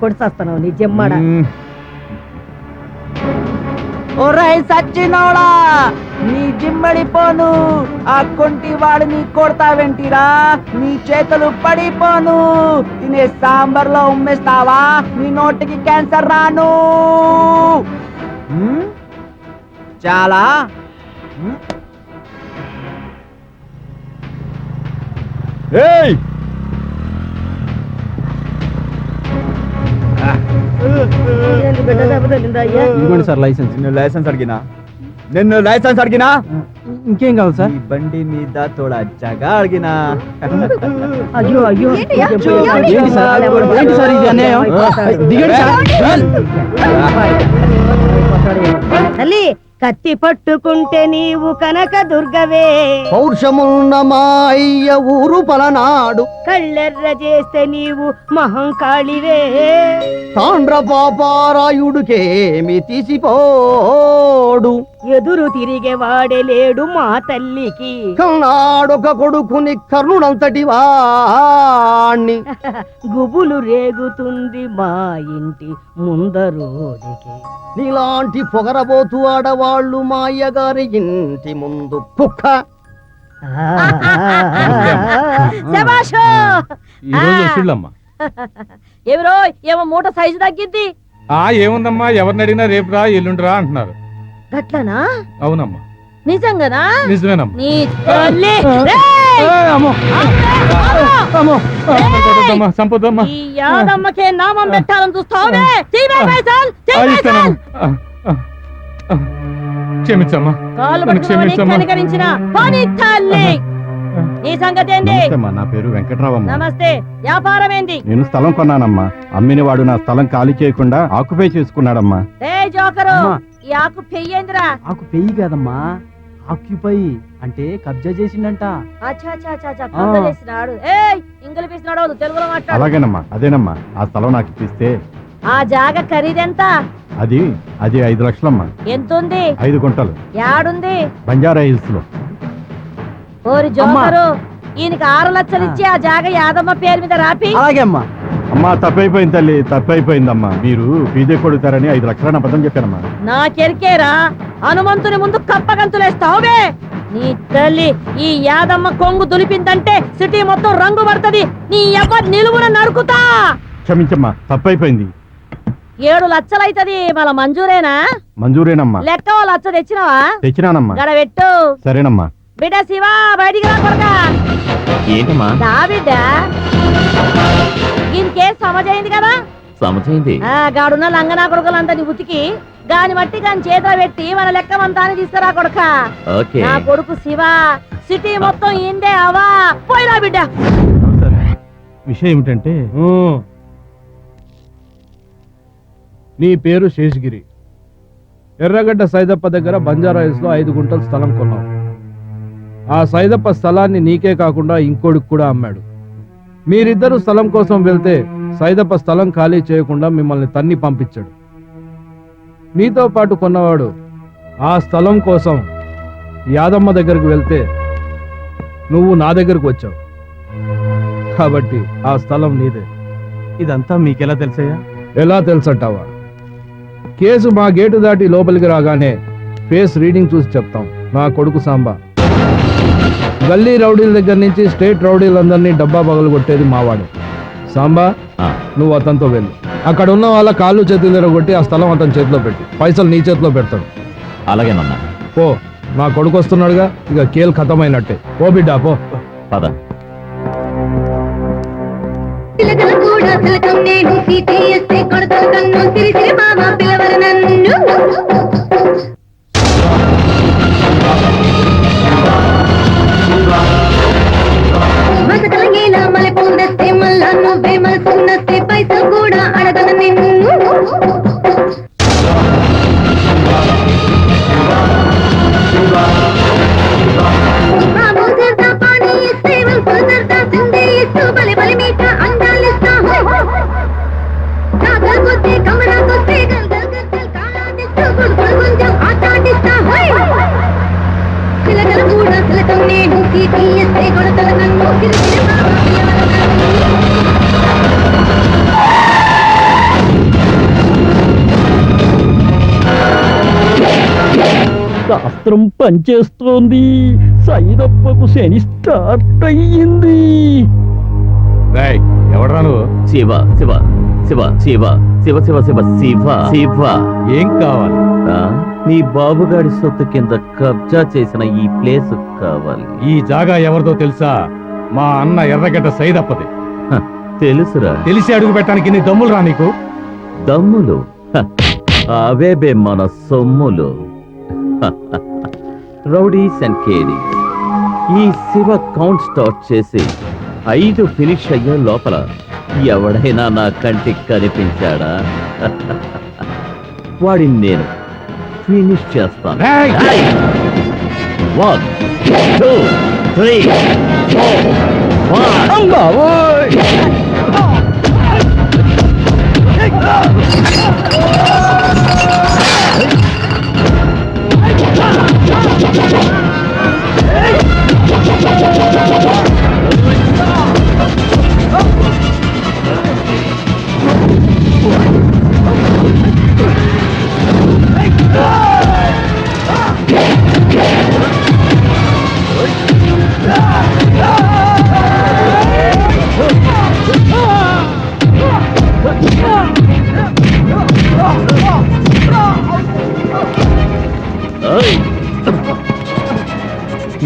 కొడిచేస్తున్నావు నీ జమ్మాడా. ఒర్రాయి సచ్చినోడా, నీ జిమ్మడిపోను. ఆ కొంటి వాడిని కొడతావేంటిరా? నీ చేతులు పడిపోను. తినే సాంబార్లో ఉమ్మేస్తావా? నీ నోటికి క్యాన్సర్ రాను. చాలా ఏయ్, ఇదిగోండి సార్ లైసెన్స్. నిన్ను లైసెన్స్ అడిగినా? ఇంకేం కావాలి సార్? ఈ బండి మీద తోడా జగా అడిగినా? అయ్యో అయ్యో. ఏంటి సార్? ఏంటి సార్ ఇది అన్యాయం? దిగండి సార్. తల్లి, కత్తి పట్టుకుంటే నీవు కనక దుర్గవే. పౌరుషమున్న మాయ్య ఊరు పలనాడు. కళ్ళెర్ర చేస్తే నీవు మహంకాళివే. తాండ్ర పాపారాయుడికేమి తీసిపోడు. ఎదురు తిరిగే వాడే లేడు మా తల్లికి. కన్నాడొక కొడుకుని కర్ణుడంతటి వాణ్ణి. గుబులు రేగుతుంది మా ఇంటి ముందరోడికి. నీలాంటి పొగరబోతు ఆడవాళ్ళు మా అయ్యగారి ఇంటి ముందు కుక్క. శభాషో. ఈ రోజు వసూళ్ళమ్మా. ఎవరో ఏమో మూట సైజు తగ్గిద్ది. ఏముందమ్మా, ఎవరిని అడిగినా రేపు రా ఎల్లుండి రా అంటున్నారు. గట్లనా? అవునమ్మా. నిజంగానా? నిజమేనమ్మా. నీ తల్లి. సంపదమ్మా. ఈ యాదమ్మకే నామం పెట్టాలని చూస్తావునే? క్షమించమ్మా. కాలు పట్టుకొని కనికరించిన పని తల్లి. నీ సంగతి ఏంది? నా పేరు వెంకట్రావమ్మ. నమస్తే. వ్యాపారం ఏంది? నేను స్థలం కొన్నానమ్మా. అమ్మిన వాడు నా స్థలం ఖాళీ చేయకుండా ఆక్యుపై చేసుకున్నాడమ్మా. ఏ జోకరు, ఈ ఆకు పెయ్యేందిరా? ఆకు పెయ్యి కాదమ్మా, ఆక్యుపై అంటే కబ్జా చేసిండంట. కబ్జా చేసినాడు. ఏయ్ ఇంగ్లీష్ పిసినాడు, తెలుగులో మాట్లాడు. అలాగేనమ్మా, అదేనమ్మా. ఆ స్థలం నాకు ఇప్పిస్తే. ఆ జాగ ఖరీదెంత? అది 5 లక్షలమ్మా. ఎంతుంది? 5 గుంటలు. యాడుంది? బంజారా హిల్స్ లో. ఓరి జోకరు, ఈయనకి 6 లక్షలు ఇచ్చి ఆ జాగ యాదమ్మ పేరు మీద రాపి. అలాగే అమ్మా. అమ్మా తప్పైపోయింది తల్లి, తప్పైపోయిందమ్మా. మీరు ఫీజే కొడుతారని 5 లక్షలని అబద్ధం చెప్పానమ్మా. నాకెరికేరా, హనుమంతుని ముందు కప్పగంతులేస్తావువే. నీ తల్లి ఈ యాదమ్మ కొంగు దులిపిందంటే సిటీ మొత్తం రంగు పడుతుంది. నీ ఎవరు నిలువున నరుకుతా. క్షమించమ్మా, తప్పైపోయింది. 7 లక్షలైతది, మన మంజూరేనా? మంజూరేనమ్మా. లెక్క 1 లక్ష తెచ్చినావా? తెచ్చినానమ్మా. గడబెట్టు. సరేనమ్మా. బిడ్డ శివ, బయటికి రా కొడకా. ఏంటమ్మా? దా బిడ్డ, ఇంకే సమజైంది కదా? సమజైంది. గాడున్న లంగనా కొడుకులంతా ఉతికి గాని మట్టి గాని చేత పెట్టి మన లెక్క మంతాన్ని తీసుకురా కొడుక. నా కొడుకు శివ సిటీ మొత్తం ఇందే అవా. పోయిరా బిడ్డ. విషయం ఏమిటంటే, నీ పేరు శేషగిరి. ఎర్రగడ్డ సైదప్ప దగ్గర బంజారా హిల్స్ లో 5 గుంటల స్థలం కొన్నావు. ఆ సైదప్ప స్థలాన్ని నీకే కాకుండా ఇంకోడికి కూడా అమ్మాడు. మీరిద్దరూ స్థలం కోసం వెళ్తే సైదప్ప స్థలం ఖాళీ చేయకుండా మిమ్మల్ని తన్ని పంపించాడు. నీతో పాటు కొన్నవాడు ఆ స్థలం కోసం యాదమ్మ దగ్గరకు వెళ్తే నువ్వు నా దగ్గరకు వచ్చావు. కాబట్టి ఆ స్థలం నీదే. ఇదంతా మీకెలా తెలుసయ్యా? ఎలా తెలుసంటావా? కేసు మా గేటు దాటి లోపలికి రాగానే ఫేస్ రీడింగ్ చూసి చెప్తాం. నా కొడుకు సాంబా. గల్లీ రౌడీల దగ్గర నుంచి స్టేట్ రౌడీలందరినీ డబ్బా పగలు కొట్టేది మావాడు. సాంబా, నువ్వు అతనితో వెళ్ళు. అక్కడ ఉన్న వాళ్ళ కాళ్ళు చేతులు ఎరగొట్టి ఆ స్థలం అతని చేతిలో పెట్టి పైసలు నీ చేతిలో పెడతాడు. అలాగేనన్నా. పో, నా కొడుకు వస్తున్నాడుగా, ఇక కేల్ ఖతమైనట్టే. పో బిడ్డా, పో. పద. శాస్త్రం పనిచేస్తోంది. సైదప్పకు శని స్టార్ట్ అయ్యింది. ఎవడరా నువ్వు? శివ శివ శివ శివ శివ శివ శివ శివ శివ. ఏం కావాలి? నీ బాబుగాడి సొత్తు కింద కబ్జా చేసిన ఈ ప్లేస్ కావాలి. ఈ జాగా ఎవరిదో తెలుసా? మా అన్న ఎర్రగడ్డ సైదప్పది. తెలుసురా. తెలిసి అడుగు పెట్టడానికి నీ దమ్ములు రా నీకు? దమ్ములు అవేబే మన సొమ్ములు. Rowdies and KDs. ఈ శివ కౌంట్ స్టార్ట్ చేసి 5 ఫినిష్ అయ్యే లోపల ఎవడైనా నా కంటికి కనిపించాడా వాడిని నేను ఫినిష్ చేస్తాను. 1 2 3 4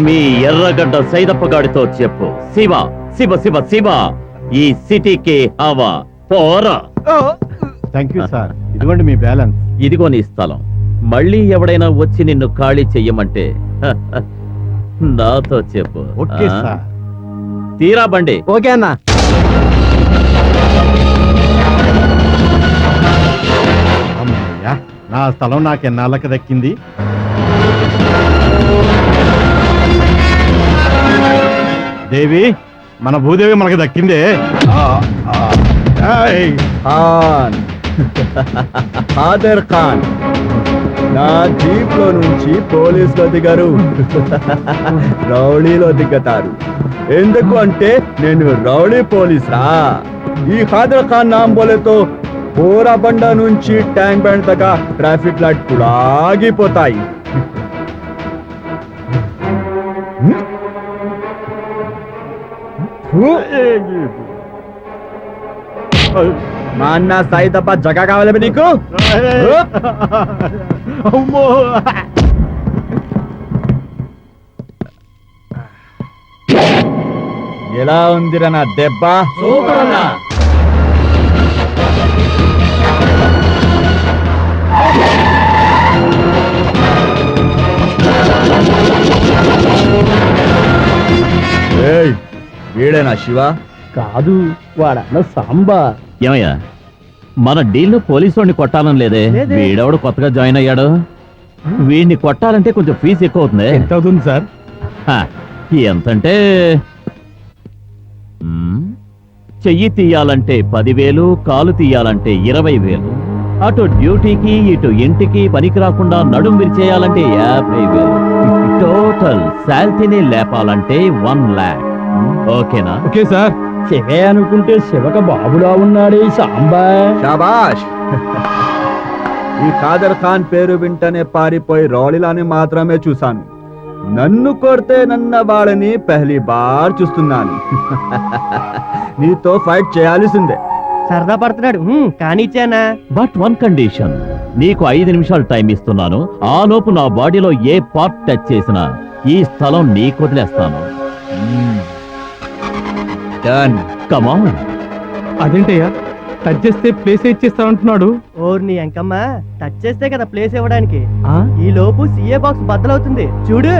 మీ ఎర్రగడ్డ సైదప్పగాడితో చెప్పు, శివ శివ శివ శివ ఈ సిటీకి హవా పోరా. థ్యాంక్ యూ సార్, ఇదిగోండి మీ బ్యాలెన్స్. ఇదిగో నీ స్థలం. మళ్ళీ ఎవడైనా వచ్చి నిన్ను ఖాళీ చెయ్యమంటే నాతో చెప్పు. ఓకే ఆ? సార్. తీరా బండి. ఓకే అన్నా. అమ్మయ్యా, నా స్థలం నాకు ఎన్నాళ్ళకి దక్కింది. దేవి, మన భూదేవి మనకు దక్కిందే. ఖాన్ ఖాదర్ ఖాన్ నా జీప్ లో నుంచి పోలీసులు దిగరు, రౌడీలో దిగతారు. ఎందుకు అంటే నేను రౌడీ పోలీస్ రా. ఈ ఖాదర్ ఖాన్ నామ్ బోలేతో బోరాబండ నుంచి ట్యాంక్ బండ్ దాకా ట్రాఫిక్ లైట్ కూడా ఆగిపోతాయి. మా అన్న సాయి తప్ప జగ కావాలి నీకు. అమ్మో, ఎలా ఉందిరా నా దెబ్బ? ఏయ్, వీడేనా శివ? కాదు, వాడన్న సాంబా. ఏమయ్యా, మన డీల్లో పోలీసు వాడిని కొట్టాలని లేదే. వీడెవడు కొత్తగా జాయిన్ అయ్యాడు. వీడిని కొట్టాలంటే కొంచెం ఫీజు ఎక్కువ అవుతుంది. ఎంత అవుతుంది సార్? హ, ఎంతంటే చెయ్యి తీయాలంటే 10,000, కాలు తీయాలంటే 20,000. అటు డ్యూటీకి ఇటు ఇంటికి పనికి రాకుండా నడుం విరిచేయాలంటే 50,000. టోటల్ శాలరీని లేపాలంటే 1 lakh. ఓకేనా? Okay sir. శివే అనుకుంటే శివక బాబులా ఉన్నాడే సాంబా. శాబాష్. ఈ ఖాదర్ ఖాన్ పేరు వింటనే పారిపోయి రౌడీలాని మాత్రమే చూశాను. నన్ను కొడితే నన్న వాళ్ళని పెహ్లీ బార్ చూస్తున్నాను. నీతో ఫైట్ చేయాల్సిందే. సరదా పడుతున్నాడు కానిచ్చానా. But 1 condition. నీకు 5 నిమిషాలు టైం ఇస్తున్నాను. ఆ లోపు నా బాడీలో ఏ పార్ట్ టచ్ చేసినా ఈ స్థలం నీకు వదిలేస్తాను. డన్. కమాన్. అదేంటయ్యా, టచ్ చేస్తే ప్లేస్ ఇచ్చేస్తా అంటున్నాడు. ఓర్ని అంకమ్మ, టచ్ చేస్తే కదా ప్లేస్ ఇవ్వడానికి. ఈ లోపు సీఏ బాక్స్ బద్దలవుతుంది చూడు.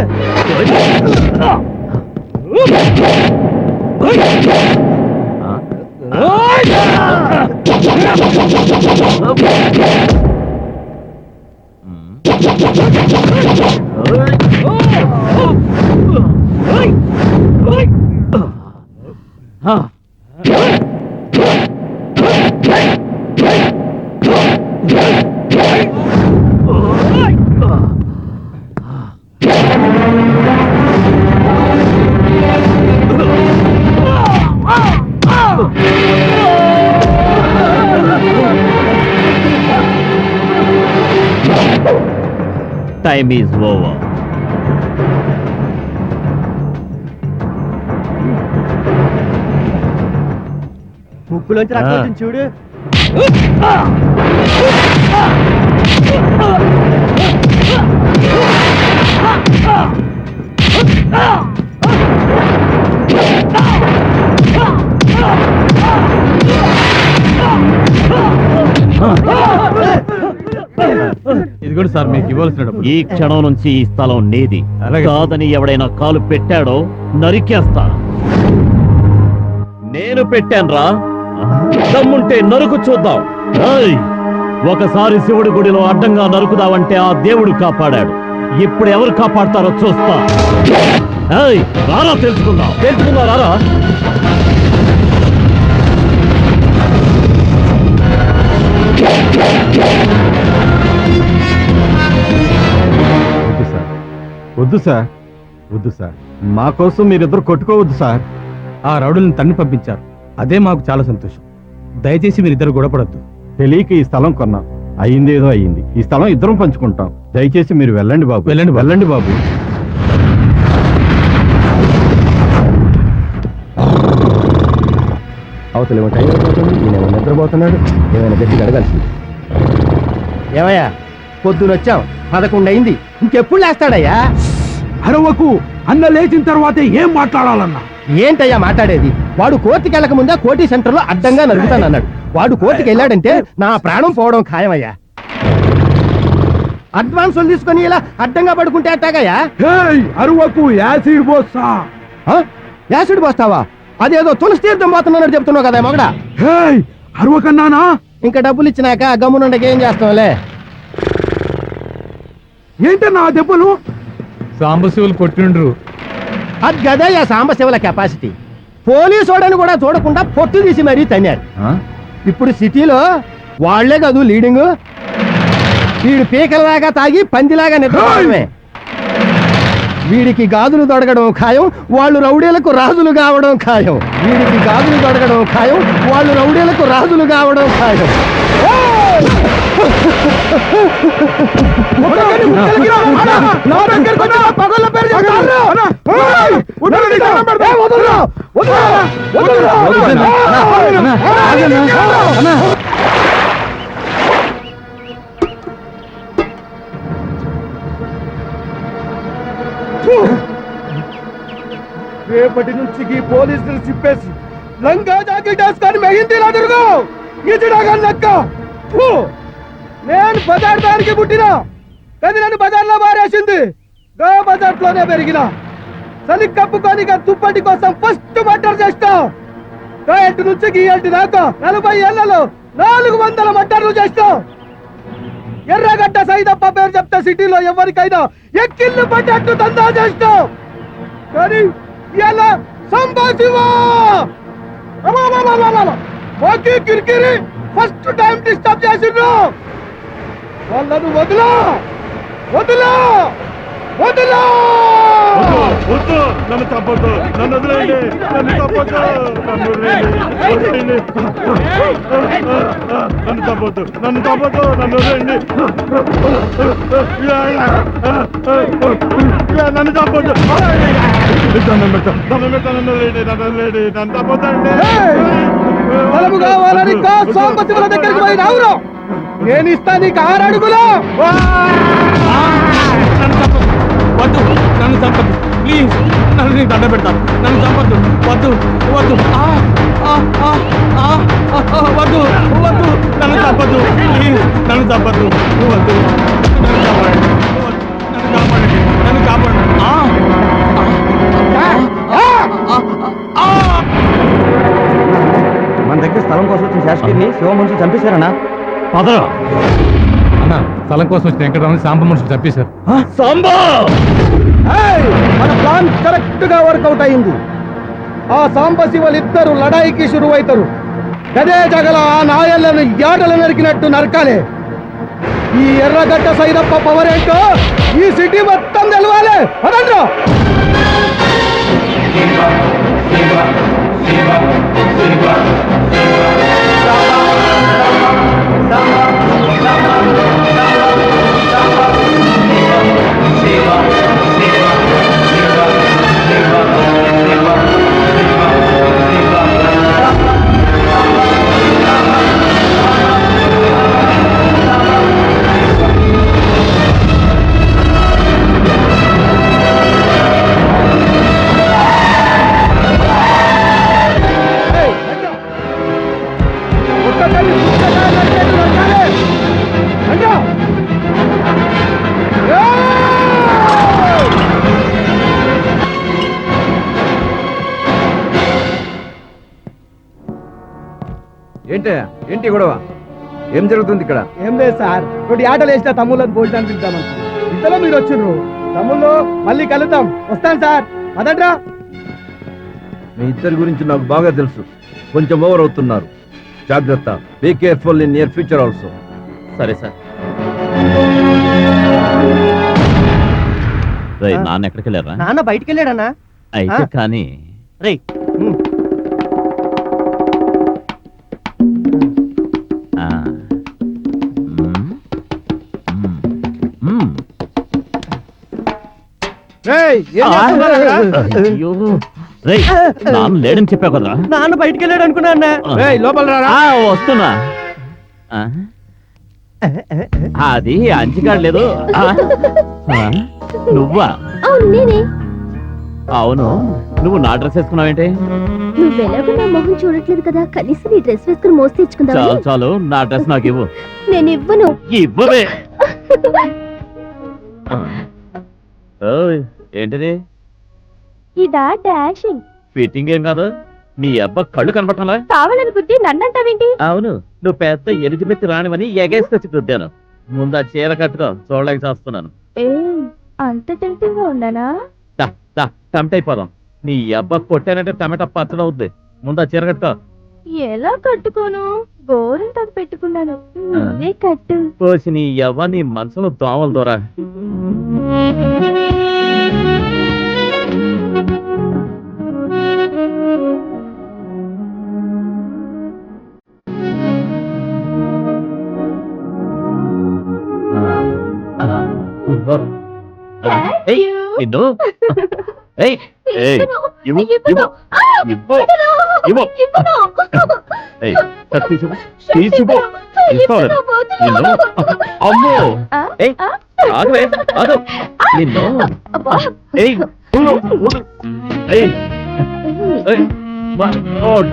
Time is over. ముక్కులోంచి రక్తం వచ్చింది చూడు. ఇదిగోండి సార్, మీకు ఇవ్వాల్సిన డబ్బు. ఈ క్షణం నుంచి ఈ స్థలం నీది. కాదని ఎవడైనా కాలు పెట్టాడో నరికేస్తా. నేను పెట్టానురా, దమ్ముంటే నరుకు చూద్దాం. ఏయ్, ఒకసారి శివుడి గుడిలో అడ్డంగా నరుకుదావంటే ఆ దేవుడు కాపాడాడు. ఇప్పుడు ఎవరు కాపాడతారో చూస్తా. ఏయ్, రారా తెలుసుకుందాం. రారా. వద్దు సార్, వద్దు సార్. మా కోసం మీరిద్దరు కొట్టుకోవద్దు సార్. ఆ రౌడుల్ని తన్ని పంపించారు, అదే మాకు చాలా సంతోషం. దయచేసి మీరిద్దరు గొడవపడద్దు. తెలియక ఈ స్థలం కొన్నాం, అయ్యిందేదో అయ్యింది. ఈ స్థలం ఇద్దరం పంచుకుంటాం. దయచేసి మీరు వెళ్ళండి బాబు. వెళ్ళండి బాబు. అవతల ఏమో టైం అయిపోతుంది, ఈయన నిద్రపోతున్నాడు. ఏమైనా గట్టి అడగాల్సింది. ఏమయ్యా, పొద్దున వచ్చాం, 11 అయింది. ఇంకెప్పుడు లేస్తాడయ్యా? అరవకు అన్న లేచిన తర్వాతే ఏం మాట్లాడాలన్నా. ఏంటయ్యా మాట్లాడేది? వాడు కోర్టుకి వెళ్ళక ముందే కోటి సెంటర్లో అడ్డంగా నరుగుతానన్నాడు. వాడు కోర్టుకి వెళ్ళాడంటే నా ప్రాణం పోవడం ఖాయమయ్యా. అడ్వాన్సులు తీసుకొని ఇలా అడ్డంగా పడుకుంటే అట్టాగయ్యా? అరవకు యాసిడ్ పోస్తా. యాసిడ్ పోస్తావా? అదేదో తులసి తీర్థం పోతున్నాడు చెప్తున్నావు కదా మొగడా. అరవకన్నానా? ఇంకా డబ్బులు ఇచ్చినాక గమ్మునుండకి ఏం చేస్తాంలే. ఏంటన్నా ఆ దెబ్బలు? సాంబశివులు కొట్టిండ్రు. అది గదయ్యా సాంబశివుల కెపాసిటీ. పోలీసు వాడని కూడా చూడకుండా పొట్టు తీసి మరీ తన్నారు. ఇప్పుడు సిటీలో వాళ్లే కదూ లీడింగ్. వీడు పీకల్లాగా తాగి పందిలాగా నిద్రపోవడమే. వీడికి గాజులు దొడగడం ఖాయం, వాళ్ళు రౌడీలకు రాజులు కావడం ఖాయం. వీడికి గాజులు దొడగడం ఖాయం, వాళ్ళు రౌడీలకు రాజులు కావడం ఖాయం. రేపటి నుంచి ఈ పోలీసులు చిప్పేసి లంగా జాకెట్ వేసుకొని మెహిందీలా తిరుగు. ఇచ్చిడాగన్నక్క నేను బజార్ దానికి పుట్టినా, కానీ నన్ను బజార్లో మారేసింది. గా బజార్లోనే పెరిగిన చలి కప్పుకొని దుప్పటి కోసం ఫస్ట్ మర్డర్ చేస్తా. ఇంటి నుంచి గీయంటి దాకా 40 ఏళ్లలో 400 మర్డర్లు చేస్తా. ఎర్రగడ్డ సైదప్ప పేరు చెప్తే సిటీలో ఎవరికైనా ఎక్కిళ్ళు పడ్డట్టు దందా చేస్తా. కానీ ఇలా సంభాషివా కిరికిరి ఫస్ట్ టైం డిస్టర్బ్ చేసిండ్రు. వాళ్ళను వదిలా వదిలా వదిలా. నన్ను తప్పదు, నన్ను వదిలేయండి, నన్ను తప్పదు, నన్ను వదిలేయండి, నన్ను తప్పదు, నన్ను తప్పదు, నన్ను వదిలేయండి, నన్ను తప్పదు, నన్ను తప్పదండి. బలము కావాలని సాంబశివుల దగ్గరికి పోయి రావురు. నేను ఇస్తా నీకు 6 అడుగులు. వద్దు, నన్ను చంపద్దు ప్లీజ్. నన్ను నీకు దండ పెడతాను. నన్ను చంపద్దు. వద్దు వద్దు వద్దు వద్దు, నన్ను చంపద్దు ప్లీజ్. నన్ను చంపద్దు, వద్దు. నన్ను కాపాడండి, నన్ను కాపాడండి, నన్ను కాపాడండి. మన దగ్గర స్థలం కోసం వచ్చిన శాస్త్రిని శివ మనుషులు చంపేశారన్నా. పదరా అన్న, స్థలం కోసం వచ్చిన వెంకటరావు సాంబ మనుషులు చంపేశారు. మన ప్లాన్ కరెక్ట్ గా వర్కౌట్ అయింది. ఆ సాంబశివులిద్దరు లడాయికి షురువైతారు. గదే జగల ఆ నాయళ్లను యాడలు నరికినట్టు నరకాలే. ఈ ఎర్రగడ్డ సైదప్ప పవర్ ఏంటో ఈ సిటీ మొత్తం తెలవాలి. అదండ్రా ఏంటి గొడవ? ఏం జరుగుతుంది ఇక్కడ? ఏం లేదు సార్, ఒకటి ఆటలు వేసిన తమ్ముళ్ళని భోజనానికి పిలుద్దామని. ఇంతలో మీరు వచ్చిండ్రు. తమ్ముళ్ళు మళ్ళీ కలుద్దాం. వస్తాను సార్, అదండ్రా. మీ ఇద్దరి గురించి నాకు బాగా తెలుసు. కొంచెం ఓవర్ అవుతున్నారు. జాగ్రత్త. Be careful in near future also. సరే సార్. నాన్న ఎక్కడికి వెళ్ళారా? నాన్న బయటికి వెళ్ళాడన్నా. అయితే కానీ రే నాన్న లేడని చెప్పావు కదరా. నాన్న బయటికి వెళ్ళాడు అనుకున్నా అన్న. లోపల రారా. వస్తున్నా. అది అంచికాడు లేదు. నువ్వా? అవును నేనే. అవును, నువ్వు నా డ్రెస్ వేసుకున్నావేంటి? నువ్వెలాగో నా మొహం చూడట్లేదు కదా, కనీసం నీ డ్రెస్ వేసుకుని మోసి తెచ్చుకుందాం. చాలు చాలు, నా డ్రెస్ నాకు ఇవ్వు. నేను ఇవ్వను. ఇవ్వవే. ఓయ్, ఏంటిది? ఇదా డాషింగ్? ఫిట్టింగ్ ఏం కాదు. నీ అబ్బ కళ్ళు కనపట్టాలా? కావాలనుకుంటే నన్నంటావేంటి? అవును, నువ్వు పెద్ద ఎలిజబెత్ రానివని ఎగేసుకొచ్చి రుద్దాను. ముందు ఆ చీర కట్టుకో, చూడలేక చేస్తున్నాను. అంత టెంప్టింగ్ గా ఉన్నానా? టమట అయిపోదాం. నీ అబ్బ కొట్టానంటే టమాటా పచ్చడి అవుద్ది. ముందు ఆ చీర కట్టుకో. ఎలా కట్టుకోను? గోరంతా పెట్టుకున్నాను. నువ్వే కట్టు. పోసి నీ అవ్వ నీ మనసులో దోమలు దూరా. ఏయ్, నిన్ను. ఏయ్, ఏయ్, ఇవ్వు, ఇవ్వు, ఇవ్వు, ఇవ్వు. ఏయ్, తీసుకో, తీసుకో. తీసుకోలేదు. నిన్ను. అమ్మో. ఏయ్, ఆగవే, ఆగు. నిన్ను. ఏయ్, ఊరు, ఊరు. ఏయ్, ఏయ్, my God.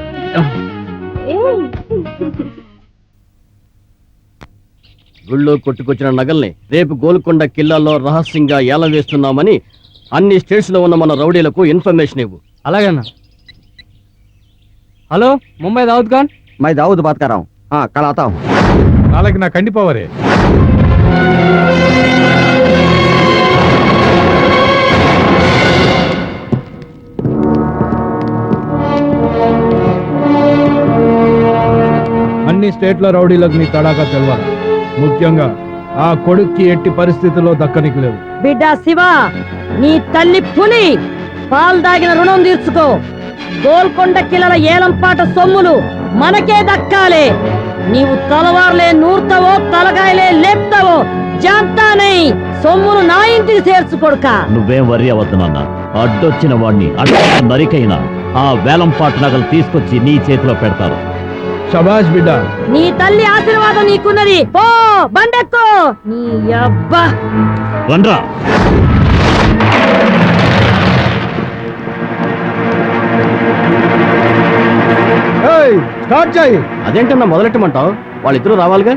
గుళ్ళో కొట్టుకొచ్చిన నగల్ని రేపు గోల్కొండ కిల్లాలో రహస్యంగా ఏల వేస్తున్నామని అన్ని స్టేట్స్ లో ఉన్న మన రౌడీలకు ఇన్ఫర్మేషన్ ఇవ్వు. అలాగేనా? హలో, ముంబై దావుద్ ఖాన్. మై దావుద్ బాత్ కర్ రहा हूं. हां, कल आता हूं. நாளைக்கு நான் கண்டிப்பா வரேன். అన్ని స్టేట్ల రౌడీలకు నీ తడాకా తెలవాలి. ముఖ్యంగా ఆ కొడుక్కి ఎట్టి పరిస్థితుల్లో దక్కనికి లేవు. బిడ్డ శివ, నీ తల్లి పులి పాలు దాగిన రుణం తీర్చుకో. గోల్కొండ కిలల ఏలంపాట సొమ్ములు మనకే దక్కాలి. నీవు తలవార్లే నూర్తావో తలకాయలే లేపుతావో జాంతానై సొమ్మును నా ఇంటికి చేర్చుకొడుక. నువ్వేం వరి అవ్వద్దు నాన్న. అడ్డొచ్చిన వాడిని అడ్డ నరికైనా ఆ వేలంపాటు నగలు తీసుకొచ్చి నీ చేతిలో పెడతారు. శబాష్ బిడ్డ. నీ తల్లి ఆశీర్వాదం నీకున్నది. పో బండెక్కో. నీ అబ్బా రండ్రా. స్టార్ట్ చేయి. అదేంటన్నా మొదలెట్టమంటావు? వాళ్ళిద్దరూ రావాలిగా.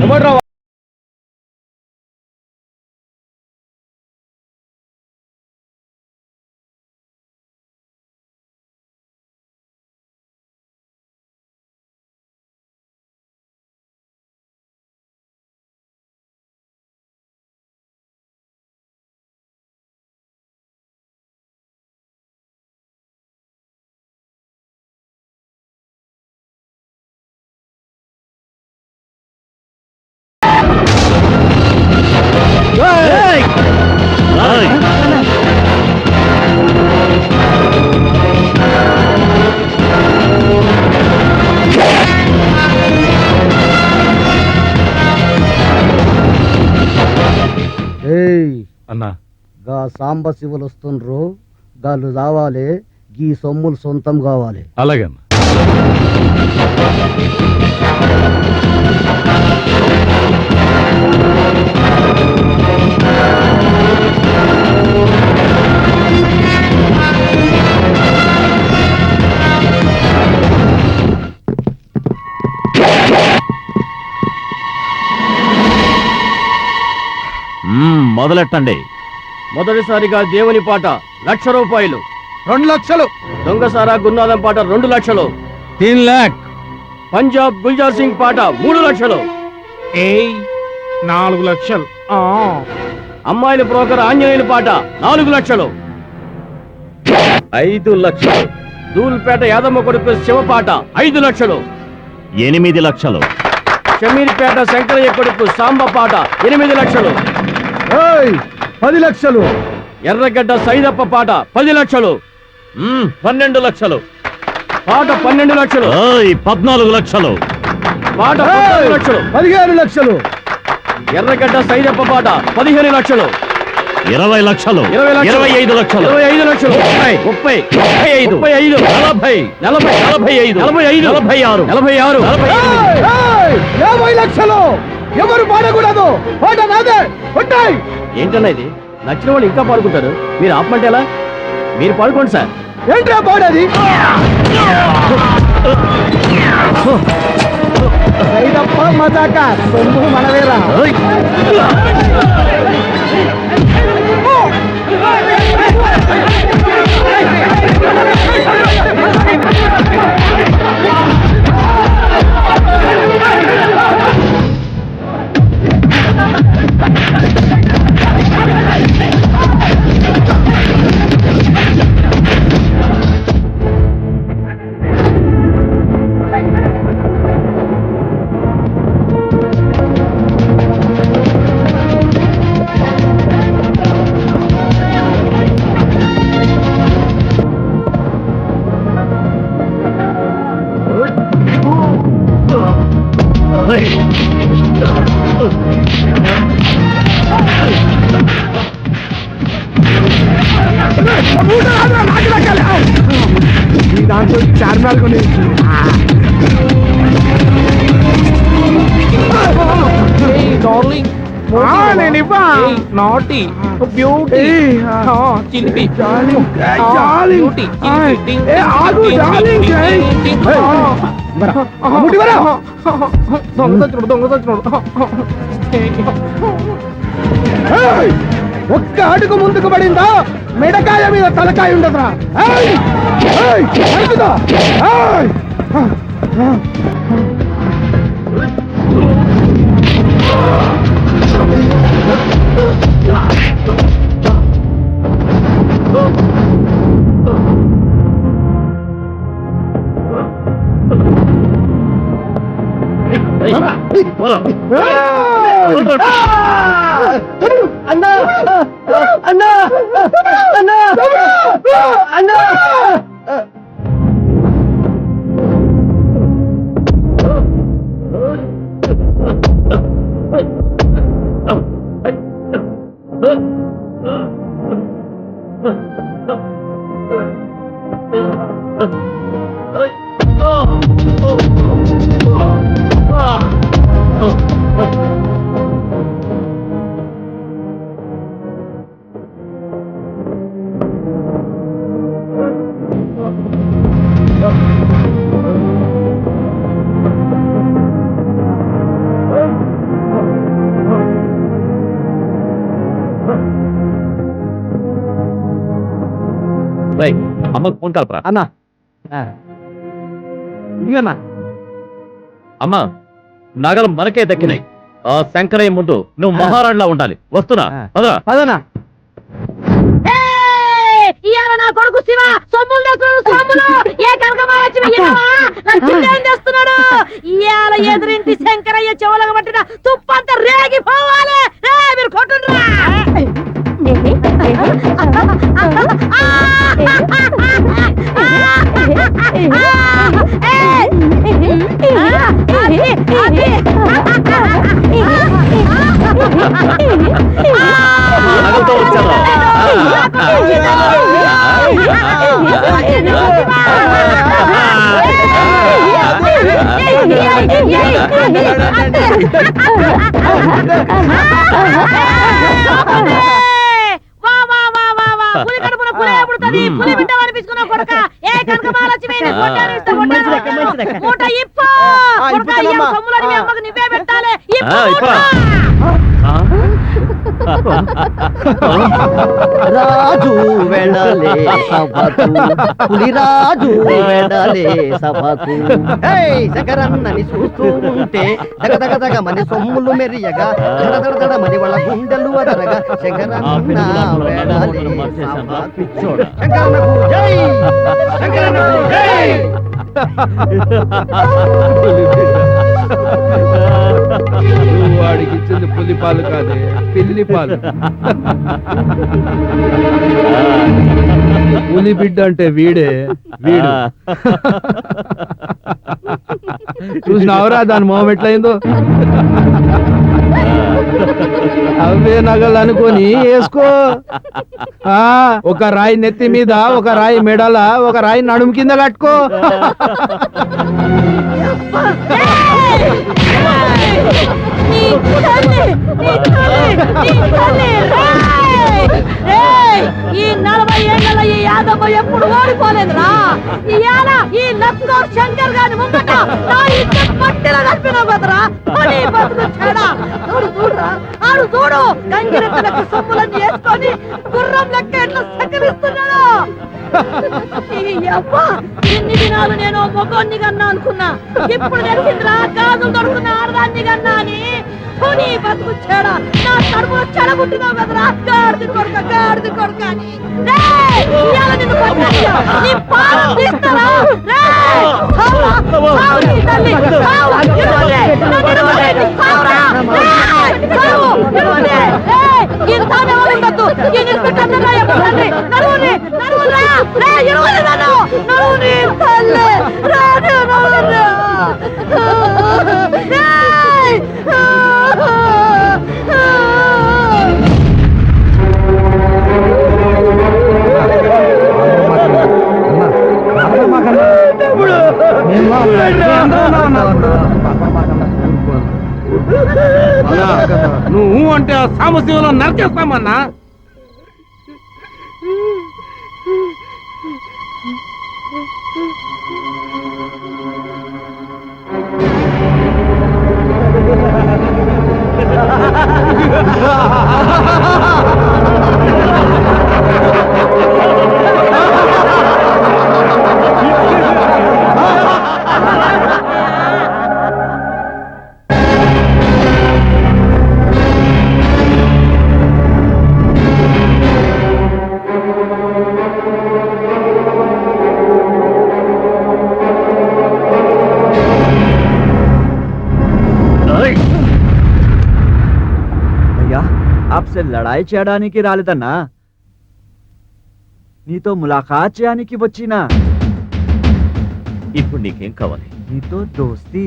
ఎవరు అన్నా? గా సాంబ శివులు వస్తుండ్రు, గాళ్ళు రావాలి. గీ సొమ్ములు సొంతం కావాలి. అలాగే. మొదలెట్టండి. మొదటిసారిగా దేవుని పాట 1,00,000 రూపాయలు. 2 లక్షలు. దొంగసారా గున్నాదం పాట 2 లక్షలు. 3 लाख. పంజాబ్ గుల్జార్ సింగ్ పాట 3 లక్షలు. 4 లక్షలు. అమ్మాయిల బ్రోకర్ ఆంజనేయుల పాట 4 లక్షలు. 5 లక్షలు. దూల్పేట యాదమ్మ కొడుకు శివ పాట 5 లక్షలు. 8 లక్షలు. షమీర్పేట శంకరయ్య కొడుకు సాంబ పాట 8 లక్షలు. 10 లక్షలు. ఎర్రగడ్డ సైదప్ప పాట 10 లక్షలు. 12 లక్షలు. పాట 12 లక్షలు. 14 లక్షలు. పాట 14 లక్షలు. 15 లక్షలు. ఎర్రగడ్డ సైదప్ప పాట 15 లక్షలు. 20 లక్షలు. 25 లక్షలు. 25 లక్షలు. 30 35 40 45 46 50 లక్షలు. ఎవరు పాడకూడదు. పాట నాదే. కొట్టాయి. ఏంటన్నా ఇది? నచ్చిన వాళ్ళు ఇంకా పాడుకుంటారు, మీరు ఆపమంటే ఎలా? మీరు పాడుకోండి సార్. ఏంట్రా పాడేది? మజాక సొమ్ము మనవేరా. దాంట్లో చార్మినార్ కొని నేను ఇవ్వా నాటి బ్యూటీ చిలిపి బ్యూటీ ఆగు డార్లింగ్. ఒక్క అడుగు ముందుకు పడిందా మెడకాయ మీద తలకాయ ఉండదురా. అన్నా అన్నా అన్నా అన్నా అమ్మకు ఫోన్ కలపరా. అన్నా ఇవన్నా అమ్మా నగలు మనకే దక్కినాయి. ఆ శంకరయ్య ముందు నువ్వు మహారాణిలా ఉండాలి. వస్తున్నా పదరా. పదనా ఇయాల నా కొడుకు శివ సొమ్ములు సొమ్ములు ఏ కనకమాలక్ష్మి చేస్తున్నాడు. ఇయాల ఎదురింటి శంకరయ్య చెవులకు పట్టిన తుప్పంతా రేగిపోవాలి. మీరు కొట్టుండ్రా. నగలతో వచ్చారా? పులి కడుపున పులి పుడుతుంది. పులి బిడ్డ అనిపించుకున్న కొడుక ఏ కనకమాలక్ష్మి మూట ఇప్పు సొమ్ములని మీ అమ్మకు నువ్వే పెట్టాలి. రాజు వెడలే సభకు పులిరాజు వెడలే సభకు శంకరన్నని చూస్తూ ఉంటే దగదగదగ మని సొమ్ములు మెరియగా దడదడదడమని వాళ్ళ గుండెలు అదరగా శంకరన్న వెడలే సభకు. శంకరన్నకు జై, శంకరన్నకు జై. వాడికి ఇచ్చింది పులి పాలు కాదే, పిల్లి పాలు. పులి బిడ్డ అంటే వీడే వీడు. చూసినావురా దాని మొహం ఎట్లయిందో. అవే నగలు అనుకొని వేసుకో. ఒక రాయి నెత్తి మీద, ఒక రాయి మెడల, ఒక రాయి నడుము కింద కట్టుకో. ఎప్పుడు ఓడిపోలేదురా. ఇవాళ ఈ లక్నో శంకర్ గారి ముంగట నా ఇద్దరు పట్టెల నడిపినావు కదరా. అని బతుకు చెడా. చూడు చూడురా, ఆడు చూడు గంగిరెత్తలకు సొమ్ములను చేసుకొని గుర్రం లెక్క ఎట్లా సకలిస్తున్నాడు. ఇన్ని దినాలు నేను మొగోన్ని కన్నా అనుకున్నా, ఇప్పుడు తెలిసిందిరా గాజులు దొరుకుతున్న ఆడదాన్ని కన్నా అని. నీ బతుకు చెడ, నా కడుపులో చెడబుట్టినావు కదరా. గాడిది కొడుక అని నిన్ను పట్టాలిగా. నీ పాలు తీస్తారా? నువ్వు అంటే ఆ సామశివలో నరికేస్తామన్నా. आपसे लड़ाई చేయడానికి రాలేదన్నా, నీతో ములాఖాత్ చేయడానికి వచ్చినా. ఇప్పుడు నీకేం కావాలి? నీతో దోస్తి.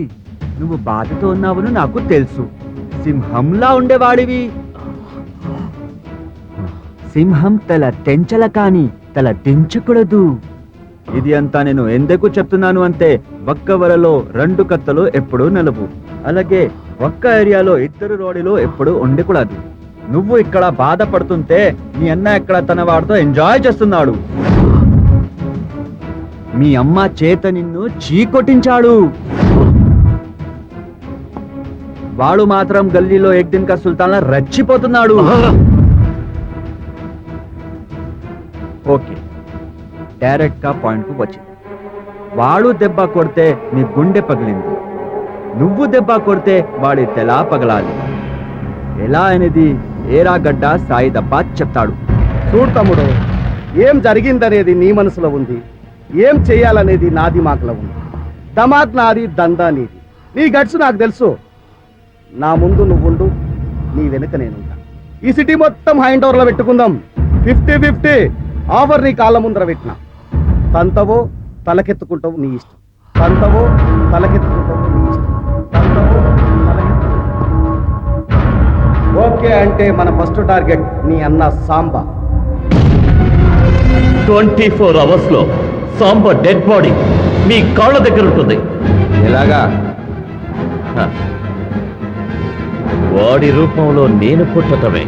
నువ్వు బాధతో ఉన్నావని నాకు తెలుసు. సింహంలా ఉండేవాడివి. సింహం తల తెంచల కాని తల దించకూడదు. ఇది అంతా నేను ఎందుకు చెప్తున్నాను అంటే, ఒక్క వలలో 2 కత్తలు ఎప్పుడూ నలుపు. అలాగే ఒక్క ఏరియాలో 2 రోడ్లు ఎప్పుడు ఉండకూడదు. నువ్వు ఇక్కడ బాధపడుతుంటే నీ అన్న ఇక్కడ తన వాడితో ఎంజాయ్ చేస్తున్నాడు. మీ అమ్మ చేత నిన్ను చీకొట్టించాడు. వాడు మాత్రం గల్లీలో ఎక్దిన్ కా సుల్తాన్లా రచ్చిపోతున్నాడు. ఓకే, డైరెక్ట్ గా పాయింట్ కు వచ్చింది. వాడు దెబ్బ కొడితే నీ గుండె పగిలింది, నువ్వు దెబ్బ కొడితే వాడి తెల పగలాలి. ఎలా అనేది ఏరాగడ్డ సాయి దప్ప చెప్తాడు. చూడు తమ్ముడు, ఏం జరిగిందనేది నీ మనసులో ఉంది, ఏం చెయ్యాలనేది నా దిమాకులో ఉంది. దమాక్ నాది, దందా నీది. నీ గట్స్ నాకు తెలుసు. నా ముందు నువ్వుండు, నీ వెనుక నేనుంటా. ఈ సిటీ మొత్తం హ్యాండ్ ఓవర్లో పెట్టుకుందాం. 50-50 ఆఫర్ నీ కాళ్ళ ముందర పెట్టిన. తంతవో తలకెత్తుకుంటావు నీ ఇష్టం. తంతవో తలకెత్తుకుంటావు నీ ఇష్టం. తంతవో ఓకే అంటే మన ఫస్ట్ టార్గెట్ నీ అన్న సాంబా. 24 hours లో సాంబా డెడ్ బాడీ మీ కాళ్ళ దగ్గర ఉంటుంది. ఎలాగా? వాడి రూపంలో నేను పుట్టటమే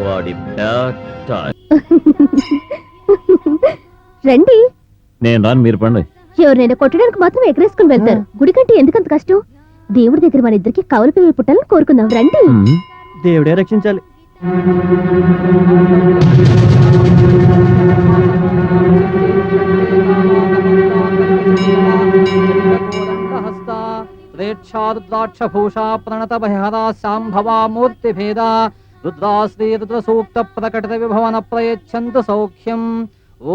వాడి బ్యాడ్ టైం. రండి. నేను రాను, మీరు పండి. ఎవరినైనా కొట్టడానికి మాత్రం ఎగరేసుకుని వెళ్తారు. గుడి కంటే ఎందుకంత కష్టం? దేవుడి దగ్గర మన ఇద్దరికి కవల పిల్లలు పుట్టాలని కోరుకుందాం. రండి. దేవుడే రక్షించాలి. రుద్రాక్షభూషా ప్రణత భయహరా శాంభవా మూర్తి భేదా రుద్రాశ్రీ రుద్ర సూక్త ప్రకటిత విభవన ప్రయచ్చంతు సౌఖ్యం.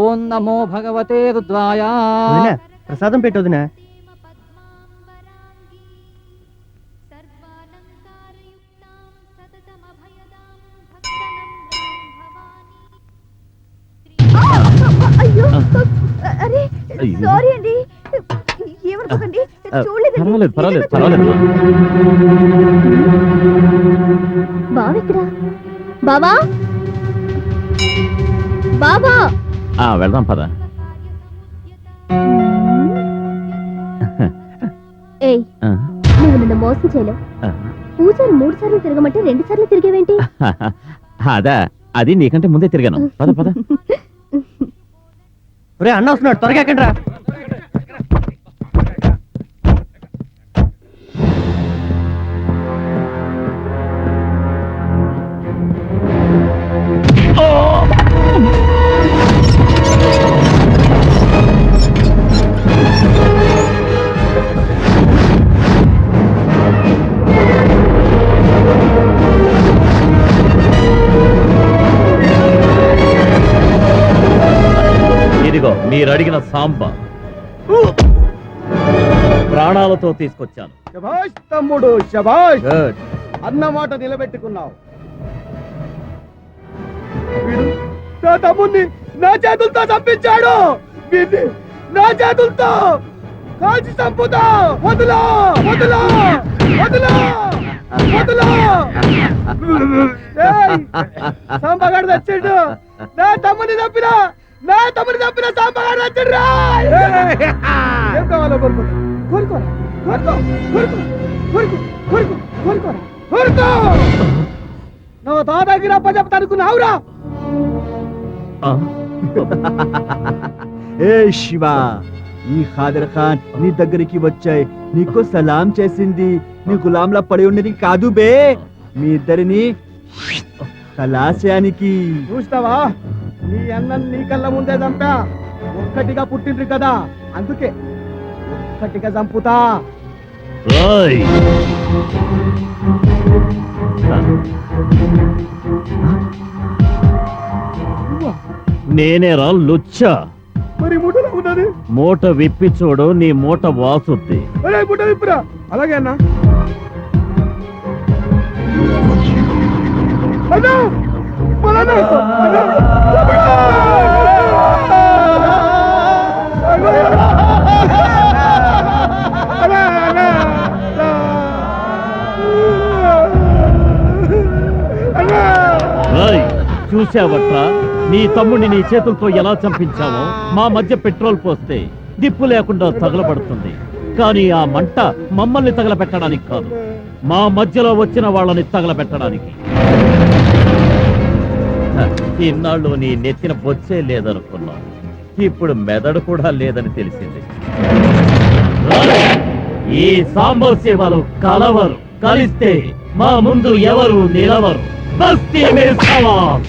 ఓం నమో భగవతే రుద్రాయ. ప్రసాదం పెట్టొదినా? అయ్యో, అరే సారీ అండి, ఏమనుకోకండి. పర్వాలేదు పర్వాలేదు పర్వాలేదు. బావ ఇక్కడ? బావా, బాబా. వెళ్దాం పద. ఏయ్, నువ్వు నన్ను మోసం చేయలేవు. పూజలు 3 సార్లు తిరగమంటే 2 సార్లు తిరిగేవేంటి? అదా, అది నీకంటే ముందే తిరిగాను. పద పద. రే అన్న వస్తున్నాడు, త్వరగా ఎక్కండి రా. ఇదిగో మీరు అడిగిన సాంబార్ ప్రాణాలతో తీసుకొచ్చాను. శభాష్ తమ్ముడు, శభాష్. అన్న మాట నిలబెట్టుకున్నావు. వీడు నా తమ్ముడిని నా చేతులతో చంపించాడు. వీడిని నా చేతులతో కాల్చి చంపుతా. వదులా వదులా వదులా వదులా. సాంబగాడు తెచ్చిండు. నా తమ్ముడిని చంపినా సాంబగాడు తెచ్చిండు రా. ఏం కావాలో కోరుకోరా, కోరుకోరా, కోరుకో, కోరుకో, కోరుకో, కోరుకో, కోరుకోరా, కోరుకో. నువ్వు తాతకి రప్ప చెప్తా అనుకున్నావురా. ఏ శివ, ఈ ఖాదర్ ఖాన్ నీ దగ్గరికి వచ్చాయి, నీకు సలాం చేసింది. నీ గులాంలా పడి ఉన్నది కాదు బే, మీ ఇద్దరిని కలాశానికి. చూస్తావా, నీ అన్నం నీ కళ్ళ ముందే చంపా. ఒక్కటిగా పుట్టిండ్రు కదా, అందుకే ఒక్కటిగా చంపుతా. ఓయ్! నేనేరా లుచ్చా. మరి ముఠలో ఉన్నది మూట విప్పి చూడు, నీ మూట వాసుద్ది. ముఠ విప్పురా. అలాగే అన్నా. అన్నా చూసావట్రా, నీ తమ్ముడిని నీ చేతులతో ఎలా చంపించావో. మా మధ్య పెట్రోల్ పోస్తే దిప్పు లేకుండా తగలబడుతుంది, కానీ ఆ మంట మమ్మల్ని తగలబెట్టడానికి కాదు, మా మధ్యలో వచ్చిన వాళ్ళని తగలబెట్టడానికి. ఇన్నాళ్ళు నీ నెత్తిన బొచ్చే లేదనుకున్నావు, ఇప్పుడు మెదడు కూడా లేదని తెలిసింది. ఈ సాంబర్ సేవలు కలవరు, కలిస్తే మా ముందు ఎవరు నిలవరు. బస్తీ మే సవాల్.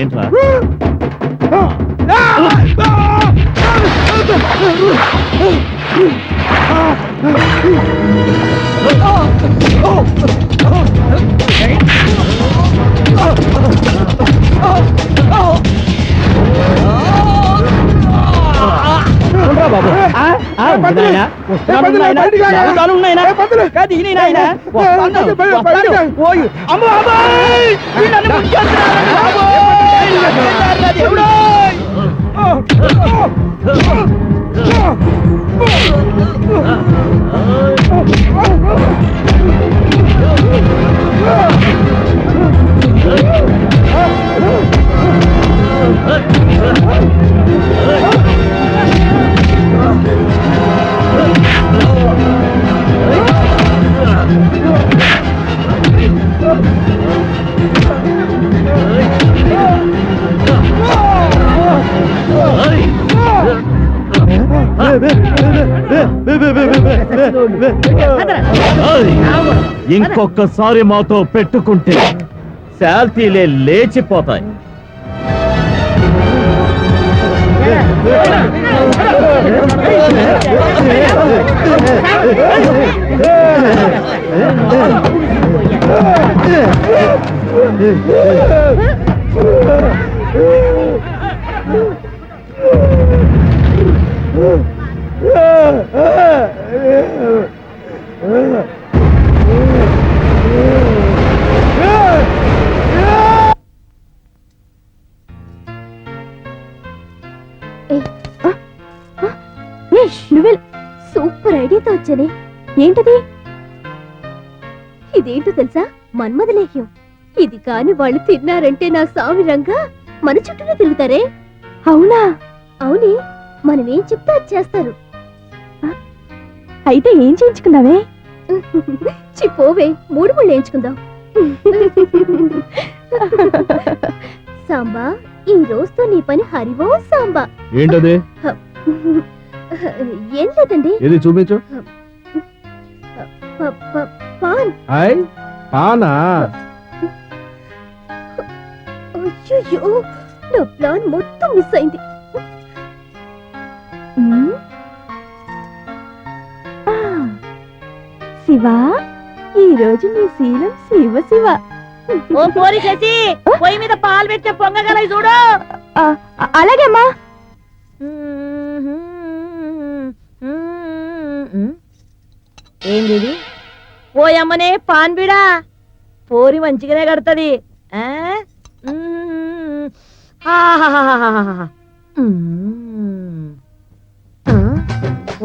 ఏంట్రా? Oh! ఇంకొకసారి మాతో పెట్టుకుంటే శాల్తీలే లేచిపోతాయి. సూపర్ ఐడియాతో వచ్చానే. ఏంటది? ఇదేంటో తెలుసా? మన్మథలేహ్యం. ఇది కాని వాళ్ళు తిన్నారంటే నా సామిరంగా మన చుట్టూనే తిరుగుతారే. అవునా? అవునే. మనం ఏం చెప్తే అది చేస్తారు. అయితే ఏం చేయించుకుందామే? చిపోవే, 3 ముళ్ళు వేయించుకుందాం. సాంబా, ఈ రోజుతో నీ పని హరివో సాంబా. ఏంటది? ఏం లేదండి. ఏది చూపించు. పాన్. పానా? అయ్యో, నా ప్లాన్ మొత్తం మిస్ అయింది. శివా, ఈ రోజు నీ శీలం శివ శివ. ఓ పోరి శశి, పొయ్యి మీద పాలు పెట్టే పొంగగలవి చూడు. అలాగేమ్మా. ఏంది ఇది? ఓయమ్మనే పాన్ బిడా. పోరి మంచిగానే కడతది.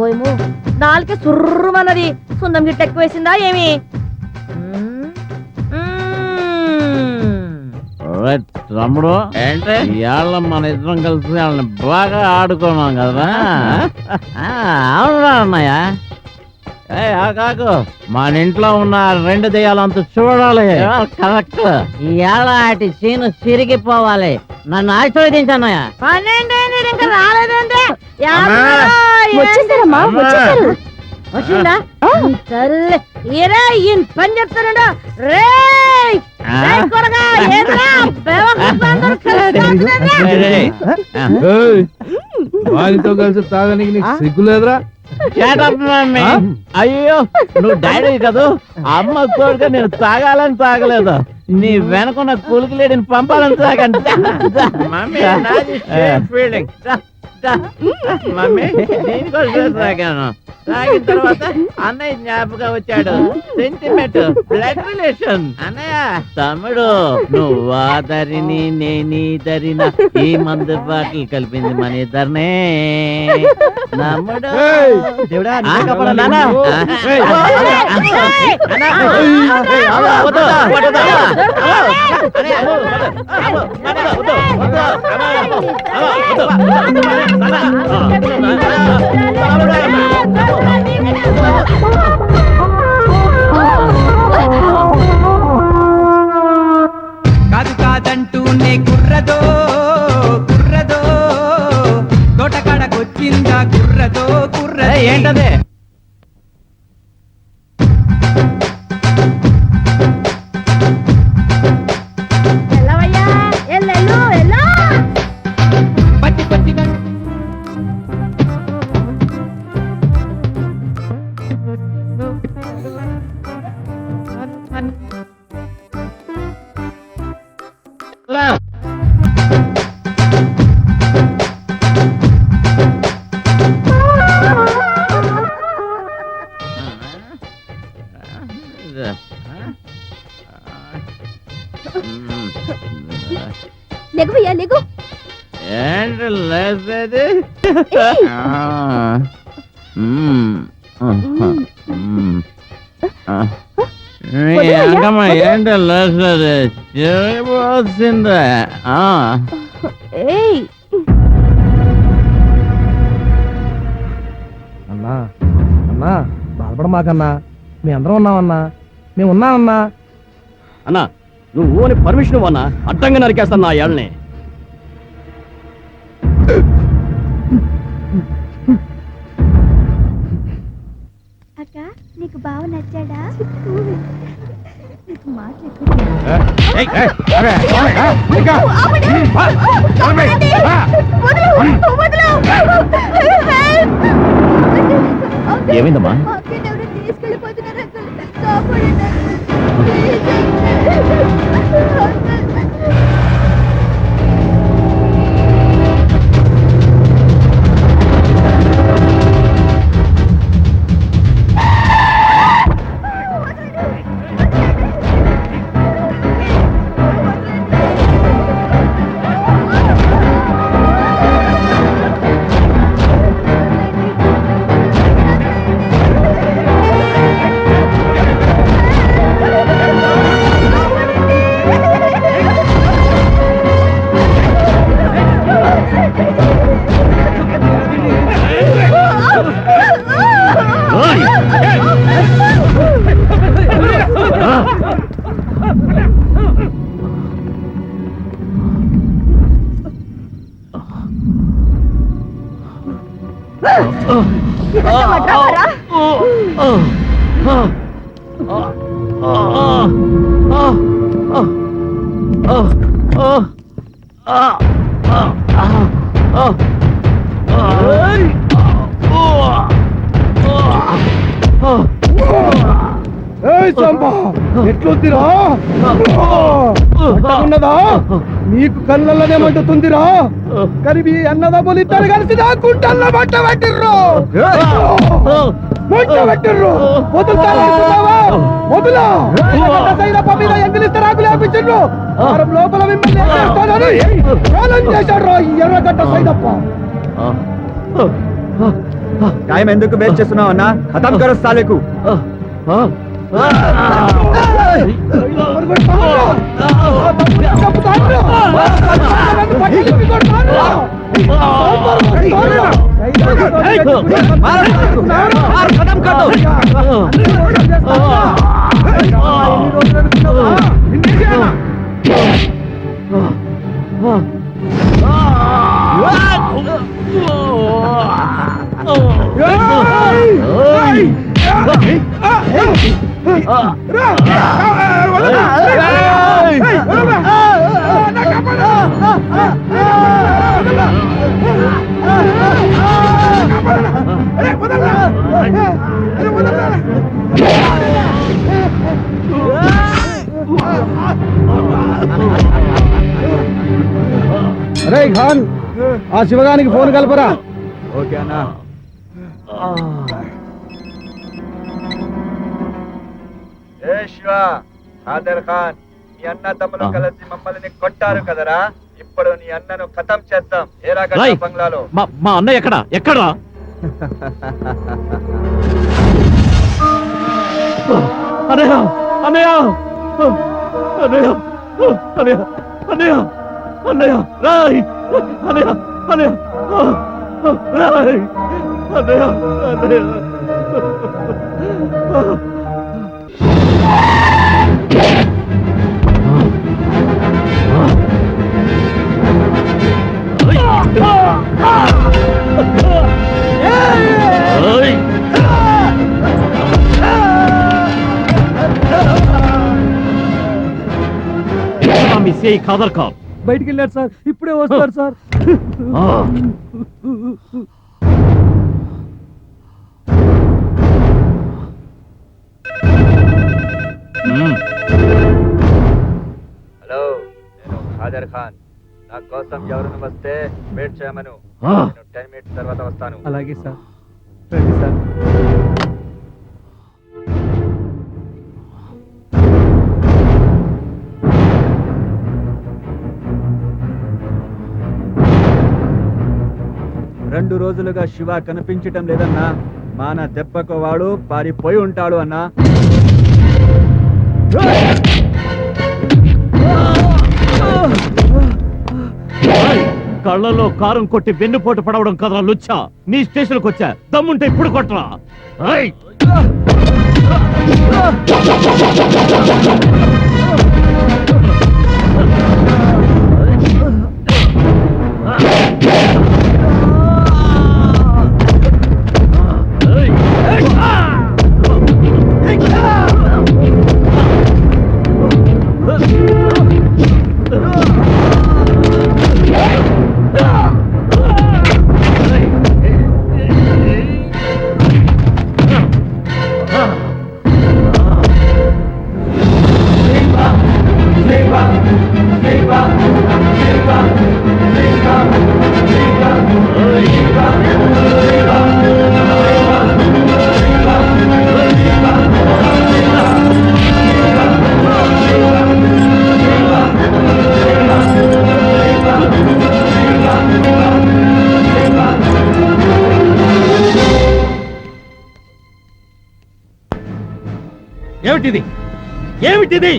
ఓయమో, నాలుకే సుర్రుమన్నది. సున్నం గిట్ట ఎక్కువ వేసిందా ఏమి? తమ్ముడు, ఏంటి ఇవాళ మన ఇద్దరం కలిసి వాళ్ళని బాగా ఆడుకున్నాం కదా. అవునా అన్నయ్య? కాకు, మన ఇంట్లో ఉన్న 2 దెయ్యాలంతా చూడాలి. కరెక్ట్. ఇవాళ అటు సీను సిరిగిపోవాలి. నన్ను ఆశీర్వదించన్నయ్య. 12 ఇంకా రాలేదంటే వచ్చేసారమ్మా, వచ్చేసారు. వచ్చిందా? సర్లే, ఈరే ఈయన పని చెప్తానండు. రే వారితో కలిసి తాగడానికి నీకు సిగ్గులేదురా? అయ్యో, నువ్వు డాడీ కదా. అమ్మ తోడుగా నేను తాగాలని తాగలేదు. నీ వెనకున్న కులికిలేడిని పంపాలని తాగండి. ఫీలింగ్ మమ్మీ, దీనికోసం తాగాను. తాగిన తర్వాత అన్నయ్య జ్ఞాపకం వచ్చాడు. Sentiment, blood relation. అన్నయ్య, తమ్ముడు, నువ్వు ఆదరిని నేనీ ధరిన ఈ మందు బాటిల్ కలిపింది మన ఇద్దరినే. తమ్ముడు, కాదు కాదంటూనే కుర్రదో కుర్రదో, తోటకాడకొచ్చిందా కుర్రదో కుర్రదో. ఏంటదే? పట్టి పట్టి లెగువయ్యా, లెగు. ఏంటి లేసేది? ఏంటి లేసేది? చెరిపోసిందే. ఏయ్, అన్నా అన్నా, బాధపడ మాకన్నా. మీ అందరం ఉన్నామన్నా. మేము ఉన్నామన్నా. అన్నా, నువ్వు అని పర్మిషన్ ఇవ్వనా అడ్డంగా నరికేస్తాను నా ఏళ్ళని. అక్క నీకు బావ నచ్చాడా? నీకు మాట్లాడు. ఏమైందమ్మా? తీసుకెళ్ళిపోతున్నారు ఎట్లుందిరా ఉన్నదా నీకు కళ్ళల్లోనే మండుతుందిరా కానీ మీ అన్నదమ్ములు ఇద్దరు కలిసి నా గుంటల్లో మంట పెట్టిర్రు మీద ఎంగిలిస్తే రాకు లేపించిండ్రు వారం లోపల మిమ్మల్ని ఛాలెంజ్ చేశాడు ఎర్రగడ్డ సైదప్ప. టైం ఎందుకు వేస్ట్ చేస్తున్నావు అన్నా? ఖతం కరో సాలేకు. అరే ఖాన్ ఆ శివగానికి ఫోన్ కలపరా. ఓకే అన్నా. ఏ శివ, ఖాదర్ ఖాన్ నీ అన్న తమ్ముడు కలిసి మమ్మల్ని కొట్టారు కదరా, ఇప్పుడు నీ అన్నను ఖతం చేద్దాం. ఏరా గడ్డ బంగ్లాలో. మా అన్న ఎక్కడా? అన్నయ్య అన్నయ్య అన్నయ్య అన్నయ్య అన్నయ్య అన్నయ్య రాయ్ అన్నయ్య అన్నయ్య రాయ్ అన్నయ్య అన్నయ్య. ఖాదర్ ఖాన్ బయటికి వెళ్ళారు సార్, ఇప్పుడే వస్తారు సార్. హలో, నేను ఖాదర్ ఖాన్. నా కోసం ఎవరిని వస్తే వెయిట్ చేయమను. నేను 10 మినిట్స్ తర్వాత వస్తాను. అలాగే సార్, రండి సార్. రెండు రోజులుగా శివ కనిపించటం లేదన్నా. మాన దెబ్బకు వాడు పారిపోయి ఉంటాడు అన్నా. కళ్ళలో కారం కొట్టి వెన్నుపోటు పడవడం కదరా లుచ్చా. నీ స్టేషన్కి వచ్చా, దమ్ముంటే ఇప్పుడు కొట్టరా. ఏమిటిది ఏమిటిది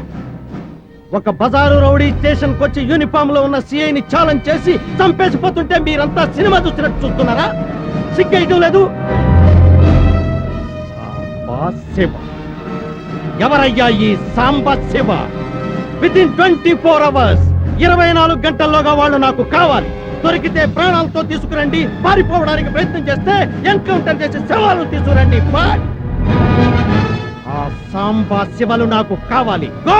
ఒక బజారు రౌడీ స్టేషన్ కొచ్చి యూనిఫామ్ లో ఉన్న సిఐని ఛాలెంజ్ చేసి చంపేసిపోతుంటే మీరంతా సినిమా చూసినట్టు చూస్తున్నారా? సిగ్గేయటం లేదు? సాంబా శివ. ఎవరయ్యా ఈ Samba Shiva? With in 24 hours 24 గంటల్లోగా వాళ్ళు నాకు కావాలి. దొరికితే ప్రాణాలతో తీసుకురండి, పారిపోవడానికి ప్రయత్నం చేస్తే ఎన్కౌంటర్ చేసి శవాలను తీసుకురండి. బట్ ఆ సాంబా శివలు నాకు కావాలి. గో!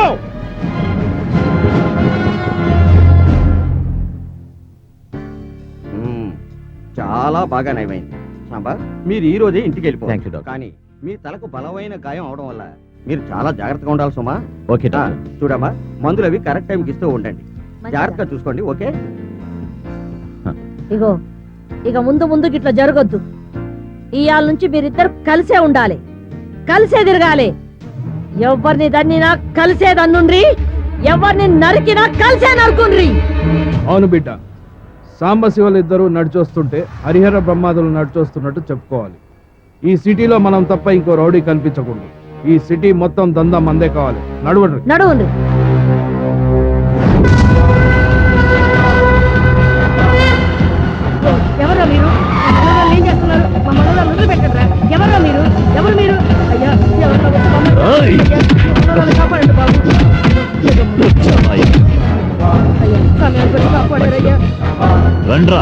చాలా బాగా నయమైంది సాంబా. మీరు ఈ రోజే ఇంటికి Thank you, వెళ్ళిపోవచ్చు. doctor. కానీ మీ తలకు బలమైన గాయం అవడం వల్ల మీరు చాలా జాగ్రత్తగా ఉండాలి సుమా. ఓకే ఆ, చూడమ్మా, మందులు అవి కరెక్ట్ టైంకి ఇస్తూ ఉండండి. జాగ్రత్తగా చూసుకోండి. ఓకే? ఇగో ఇక ముందు ఇట్లా జరగొద్దు. ఇవాళ నుంచి మీరిద్దరు కలిసే ఉండాలి, కలిసే తిరగాలి. ఎవరిని దన్నినా కలిసే దన్నుండ్రి, ఎవరిని నరికినా కలిసే నరుకుండ్రి. అవును బిడ్డ, సాంబశివలు ఇద్దరు నడిచొస్తుంటే హరిహర బ్రహ్మాదులు నడిచొస్తున్నట్టు చెప్పుకోవాలి. ఈ సిటీలో మనం తప్ప ఇంకో రౌడీ కనిపించకూడదు. ఈ సిటీ మొత్తం దందా మందే కావాలి. నడువండి. నడువుండ్రి. ఎవరో మీరు ఏం చేస్తున్నారు? మా మనలో వదిలి పెట్టండి. ఎవరో మీరు? ఎవరు మీరు? అయ్యా ఎవరో కాపాడండి బాబు. అయ్యా సమయానికి వచ్చి కాపాడారయ్యా. రండ్రా.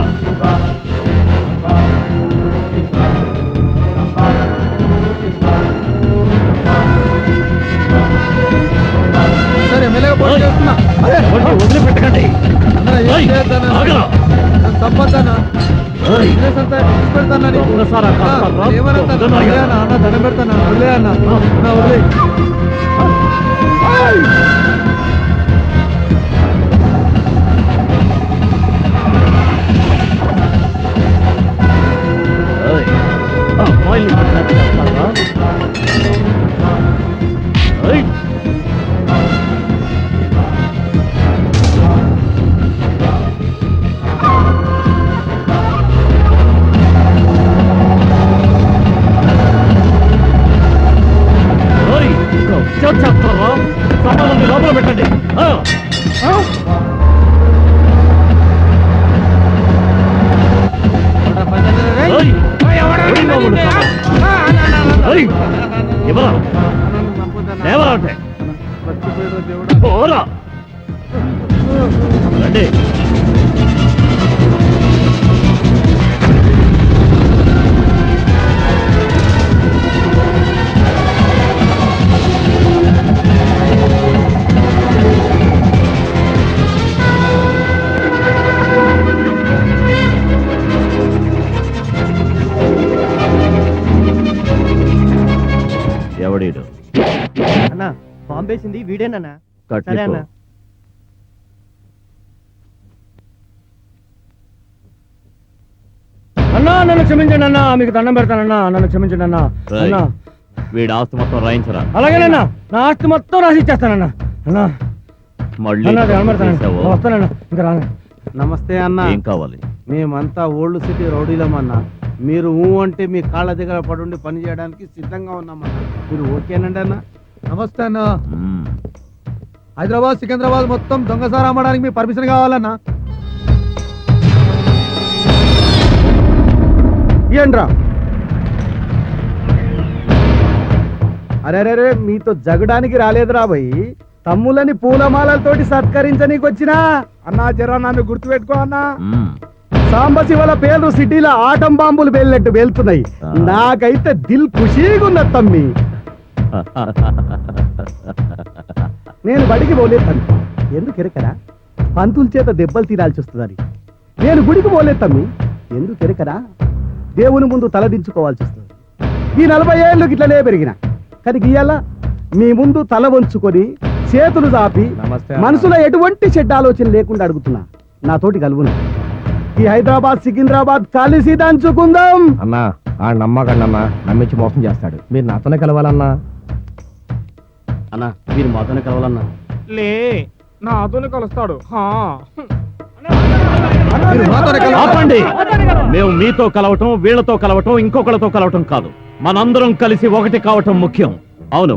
సరే మెల్లగా పోటీ చేస్తున్నా. వదిలిపెట్టకండి. తప్పదన్నా ఏమన్నా దండం పెడతానా? వదిలే అన్న, వదిలే. లోపల పెట్టండి. రండి. ఎవడీడు? అన్నా బాంబేసింది వీడేనన్నా. సరే కట్టిపో. అన్నా. అన్నా నన్ను క్షమించండి అన్నా, మీకు దండం పెడతానన్నా, నన్ను క్షమించండి అన్నా. రేయ్, అన్నా వీడి ఆస్తి మొత్తం రాయించరా. అలాగేనన్నా, నా ఆస్తి మొత్తం రాసి ఇచ్చేస్తానన్నా. అన్నా మళ్ళీ అన్నా దండం పెడతానన్నా. చేసావో? వస్తానన్నా, ఇంకా రాను. నమస్తే అన్న. ఏం కావాలి? మేమంతా ఓల్డ్ సిటీ రౌడీలమన్నా. మీరు ఊ అంటే మీ కాళ్ళ దగ్గర పడుండి పని చేయడానికి సిద్ధంగా ఉన్నామన్నా. మీరు ఓకేనండి అన్న? నమస్తే అన్న. మ్మ్. హైదరాబాద్ సికింద్రాబాద్ మొత్తం దొంగసారా అమ్మడానికి మీ పర్మిషన్ కావాలన్నా. ఏంట్రా? అరే మీతో జగడానికి రాలేదురా భయ్, తమ్ములని పూలమాలతోటి సత్కరించనీకి వచ్చినా. అన్నా జరా నన్ను గుర్తుపెట్టుకో అన్నా. మ్మ్. సాంబశివల పేర్లు సిటీలో ఆటం బాంబులు పేలినట్టు పేలుతున్నాయి. నాకైతే దిల్ ఖుషీగా ఉన్నది తమ్మి. నేను బడికి పోలేదు తమ్మి. ఎందుకు ఎరకరా? పంతుల చేత దెబ్బలు తీరాల్సి వస్తుందని. నేను గుడికి పోలేదు తమ్మి. ఎందుకు ఎరకరా? దేవుని ముందు తలదించుకోవాల్సి వస్తుంది. ఈ 40 ఏళ్ళు ఇట్లనే పెరిగిన, కానీ ఇయ్యాల మీ ముందు తల వంచుకొని చేతులు చాపి మనసులో ఎటువంటి చెడ్డ ఆలోచన లేకుండా అడుగుతున్నా, నాతోటి కలువును. ఈ హైదరాబాద్ సికింద్రాబాద్ కలిసి దంచుకుందాం అన్నా. ఆ నమ్మకండన్నా, నమ్మించి మోసం చేస్తాడు. మీరు నాతోనే కలవాలన్నా. అన్నా మీరు మాతోనే కలవాలన్నా. లే నాతోనే కలుస్తాడు. ఆపండి. మేము మీతో కలవటం, వీళ్ళతో కలవటం, ఇంకొకళ్ళతో కలవటం కాదు. మనందరం కలిసి ఒకటి కావటం ముఖ్యం. అవును,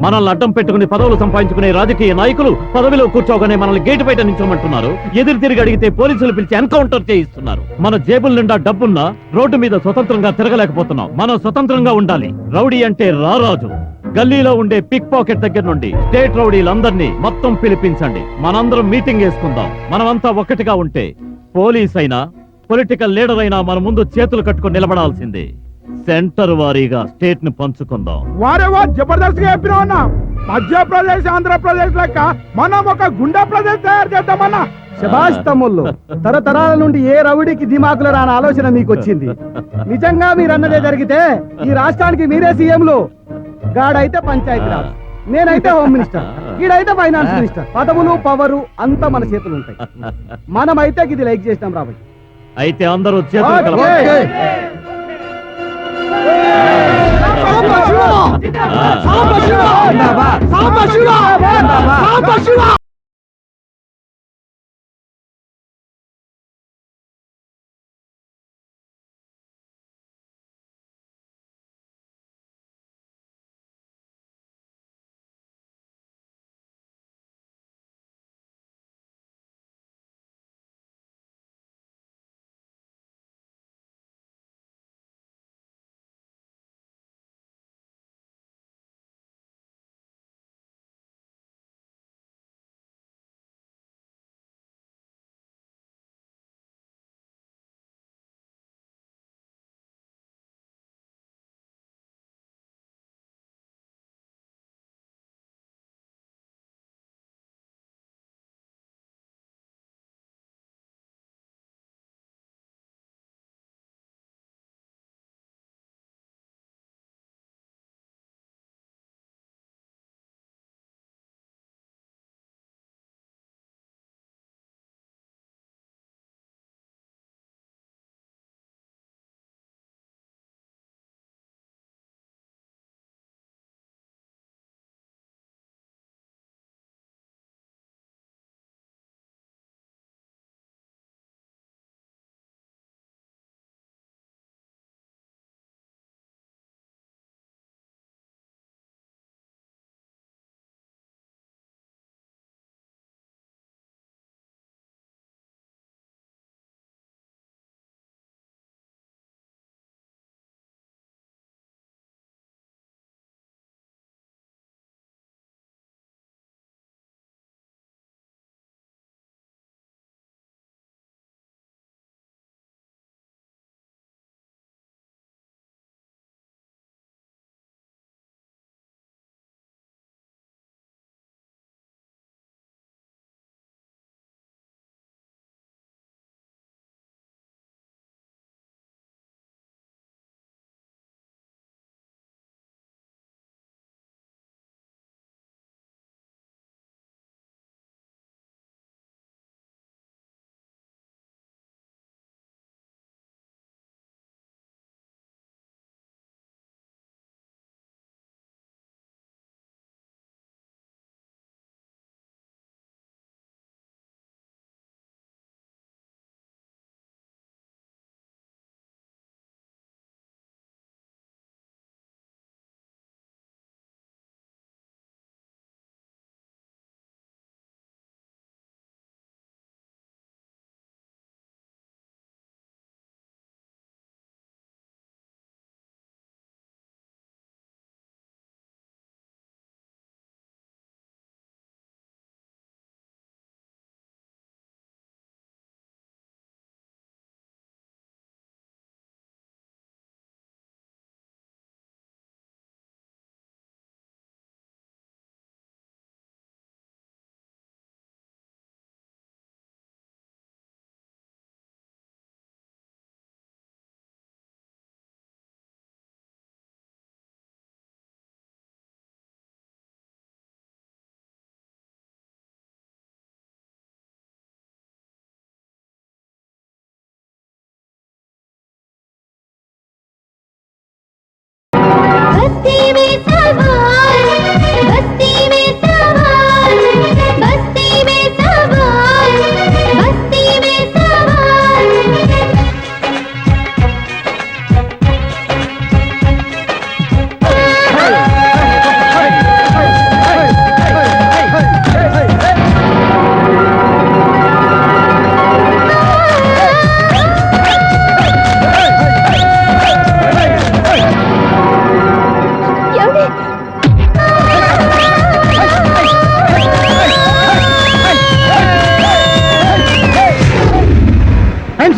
మనల్ని అడ్డం పెట్టుకుని పదవులు సంపాదించుకునే రాజకీయ నాయకులు పదవిలో కూర్చోగానే మనల్ని గేటు బయట నించోమంటున్నారు. ఎదురు తిరిగి అడిగితే పోలీసులు పిలిచి ఎన్కౌంటర్ చేయిస్తున్నారు. మన జేబుల నిండా డబ్బున్నా రోడ్డు మీద స్వతంత్రంగా తిరగలేకపోతున్నాం. మనం స్వతంత్రంగా ఉండాలి. రౌడీ అంటే రారాజు. గల్లీలో ఉండే పిక్ పాకెట్ దగ్గర నుండి స్టేట్ రౌడీలందరినీ మొత్తం పిలిపించండి. మనందరం మీటింగ్ వేసుకుందాం. మనమంతా ఒక్కటిగా ఉంటే పోలీస్ అయినా పొలిటికల్ లీడర్ అయినా మన ముందు చేతులు కట్టుకుని నిలబడాల్సిందే. సెంటర్ వారీగా స్టేట్ ని పంచుకుందాం. వారే వా జబర్దస్త్ గా చెప్పినా మధ్యప్రదేశ్ ఆంధ్రప్రదేశ్ లెక్క మనం ఒక గుండా ప్రదేశ్ తయారు చేద్దామన్నా. శభాష్ తమ్ముళ్ళు, తరతరాల నుండి ఏ రౌడీకి దిమాకులు రాని ఆలోచన మీకు వచ్చింది. నిజంగా మీరన్నదే జరిగితే ఈ రాష్ట్రానికి మీరే సీఎంలు. గాడైతే పంచాయతీరాజ్, నేనైతే హోమ్ మినిస్టర్, ఈడైతే ఫైనాన్స్ మినిస్టర్. పదవులు పవరు అంతా మన చేతులు ఉంటాయి. మనమైతే ఇది లైక్ చేసినాం రాబోయ్. అయితే అందరూ చేతులు ఓకే. కలపండి. సాంబశివ!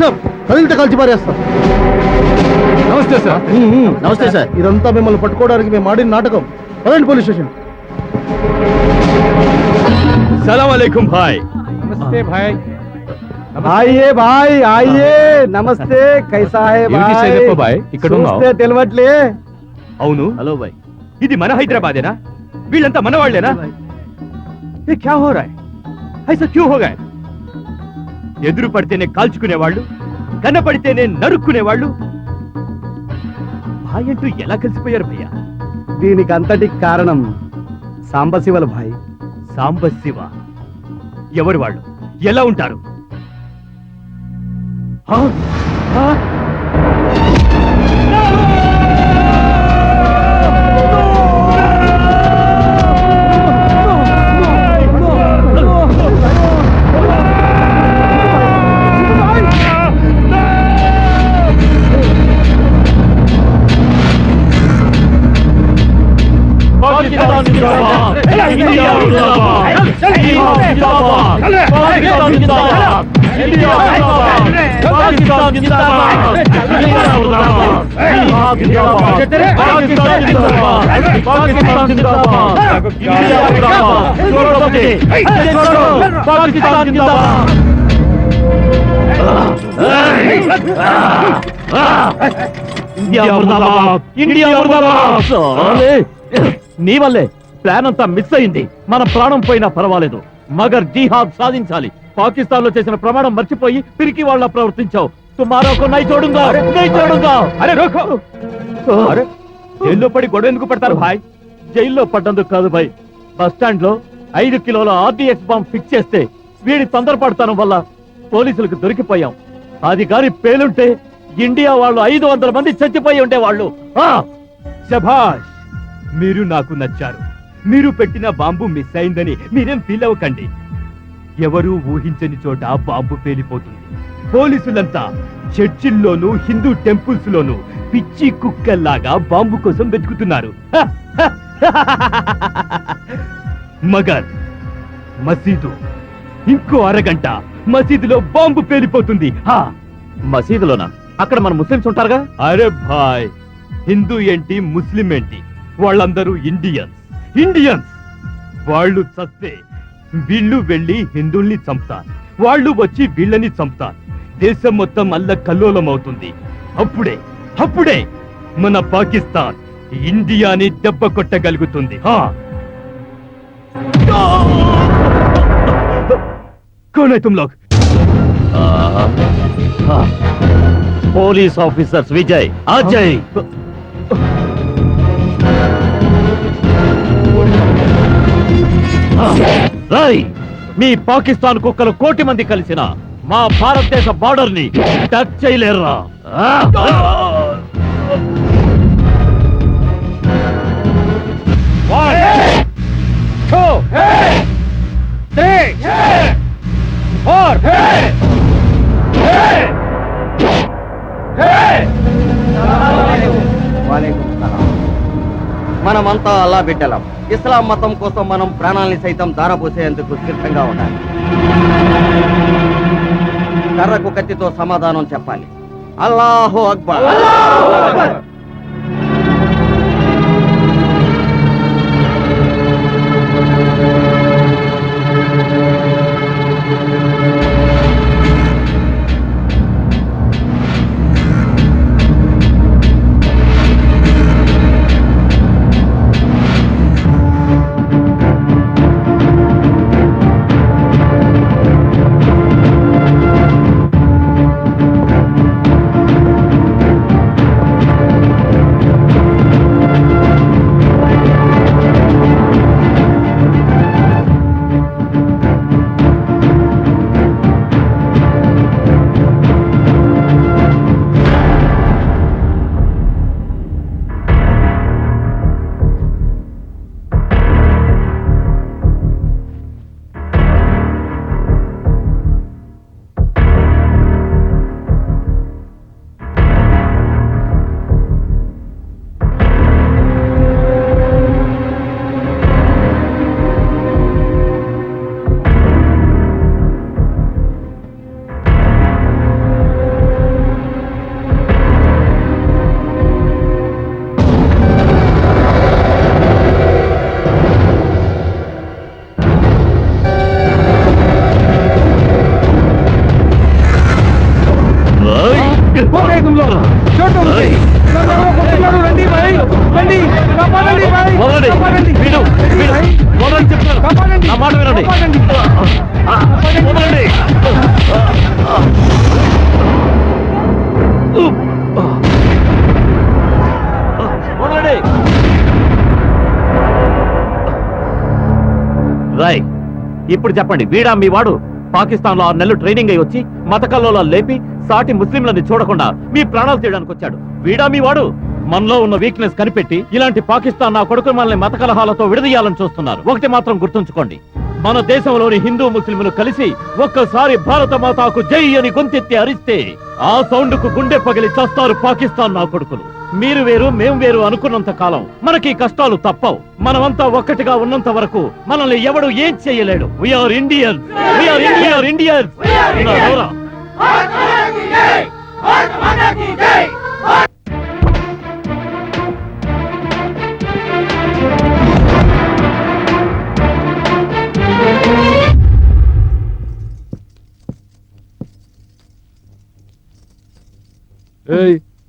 సార్ కదిలితే కలిసి పారేస్తాం. నమస్తే సార్. నమస్తే సార్. ఇదంతా మిమ్మల్ని పట్టుకోవడానికి మేము ఆడిన నాటకం. పదండి పోలీస్ స్టేషన్. సలాం అలైకుం భాయ్. నమస్తే భాయ్. ఆయియే భాయ్ ఆయియే. నమస్తే. కైసా హై ఏమిటి సేదప్ప భాయ్, ఇక్కడ ఉన్నావు? చూస్తే తెలవట్లే. అవును, హలో బాయ్. ఇది మన హైదరాబాదేనా? వీళ్ళంతా మన వాళ్ళేనా? ఏ క్యా హో రా హై? ఐసా క్యూ హో గయే? ఎదురు పడితేనే కాల్చుకునేవాళ్ళు, కనపడితేనే నరుక్కునేవాళ్ళు భాయ్ అంటూ ఎలా కలిసిపోయారు భయ్యా? దీనికి అంతటి కారణం సాంబశివల భాయ్. సాంబశివ ఎవరు వాళ్ళు? ఎలా ఉంటారు? ఆ? ఆ? నీ వల్లే ప్లాన్ అంతా మిస్ అయింది. మన ప్రాణం పోయినా పర్వాలేదు, మగర్ జిహాద్ సాధించాలి. పాకిస్తాన్ లో చేసిన ప్రమాణం మర్చిపోయి పిరికి వాళ్ళ ప్రవర్తించావు. తుమారో కో నై చోడుంగా, నై చోడుంగా. అరే రోకో. అరే జైల్లో పడి గొడవ ఎందుకు పడతారు భాయ్? జైల్లో పడ్డందుకు కాదు భాయ్, బస్ స్టాండ్ లో 5 కిలోల RDX బాంబ్ ఫిక్స్ చేస్తే వీడి తొందరపడతాను వల్ల పోలీసులకు దొరికిపోయాం. అది గాని పేలుంటే ఇండియా వాళ్ళు 500 మంది చచ్చిపోయి ఉండేవాళ్ళు. శభాష్, మీరు నాకు నచ్చారు. మీరు పెట్టిన బాంబు మిస్ అయిందని మీరేం ఫీల్ అవ్వకండి. ఎవరూ ఊహించని చోట బాంబు పేలిపోతుంది. పోలీసులంతా చర్చిల్లోనూ హిందూ టెంపుల్స్ లోనూ పిచ్చి కుక్కల్లాగా బాంబు కోసం వెతుకుతున్నారు. మగర్ మసీదు ఇంకో అరగంట మసీదులో బాంబు పేలిపోతుంది. మసీదులోనా? అక్కడ మన ముస్లిమ్స్ ఉంటారుగా. అరే భాయ్, హిందూ ఏంటి ముస్లిం ఏంటి, వాళ్ళందరూ ఇండియన్స్. ఇండియన్స్ వాళ్ళు చస్తే వీళ్ళు వెళ్ళి హిందువుల్ని చంపుతారు, వాళ్ళు వచ్చి వీళ్ళని చంపుతారు. దేశం మొత్తం అల్ల కల్లోలం అవుతుంది. అప్పుడే అప్పుడే మన పాకిస్తాన్ ఇండియాని దెబ్బ కొట్టగలుగుతుంది. कौन है तुम लोग? Police officers Vijay, Ajay. రై, మీ పాకిస్తాన్ కుక్కలు 1 కోటి మంది కలిసిన మా భారతదేశ బార్డర్ ని టచ్ చేయలేరురా. మనమంతా అల్లా బిడ్డలం. ఇస్లాం మతం కోసం మనం ప్రాణాల్ని సైతం దారపోసేందుకు సిద్ధంగా ఉండాలి. కర్రకు కత్తితో సమాధానం చెప్పాలి. అల్లాహు అక్బర్. వదలండి. వీడు వదలండి చెప్తాను. నా మాట వినండి. వదలండి. వదలండి. రాయ్, ఇప్పుడు చెప్పండి, వీడా మీ వాడు పాకిస్తాన్ లో 6 నెలలు ట్రైనింగ్ అయి వచ్చి మత కల్లోలా లేపి సాటి ముస్లింలని చూడకుండా మీ ప్రాణాలు తీయడానికి వచ్చాడు. వీడా మీ వాడు? మనలో ఉన్న వీక్నెస్ కనిపెట్టి ఇలాంటి పాకిస్తాన్ నా కొడుకు మనల్ని మత కలహాలతో విడదీయాలని చూస్తున్నారు. ఒకటి మాత్రం గుర్తుంచుకోండి, మన దేశంలోని హిందూ ముస్లింలు కలిసి ఒక్కసారి భారత మాతాకు జై అని గొంతెత్తి అరిస్తే ఆ సౌండ్ కు గుండె పగిలి చస్తారు పాకిస్తాన్ నా కొడుకులు. మీరు వేరు మేం వేరు అనుకున్నంత కాలం మనకి కష్టాలు తప్పవు. మనమంతా ఒక్కటిగా ఉన్నంత వరకు మనల్ని ఎవడు ఏం చేయలేడు. We are Indians, we are Indians.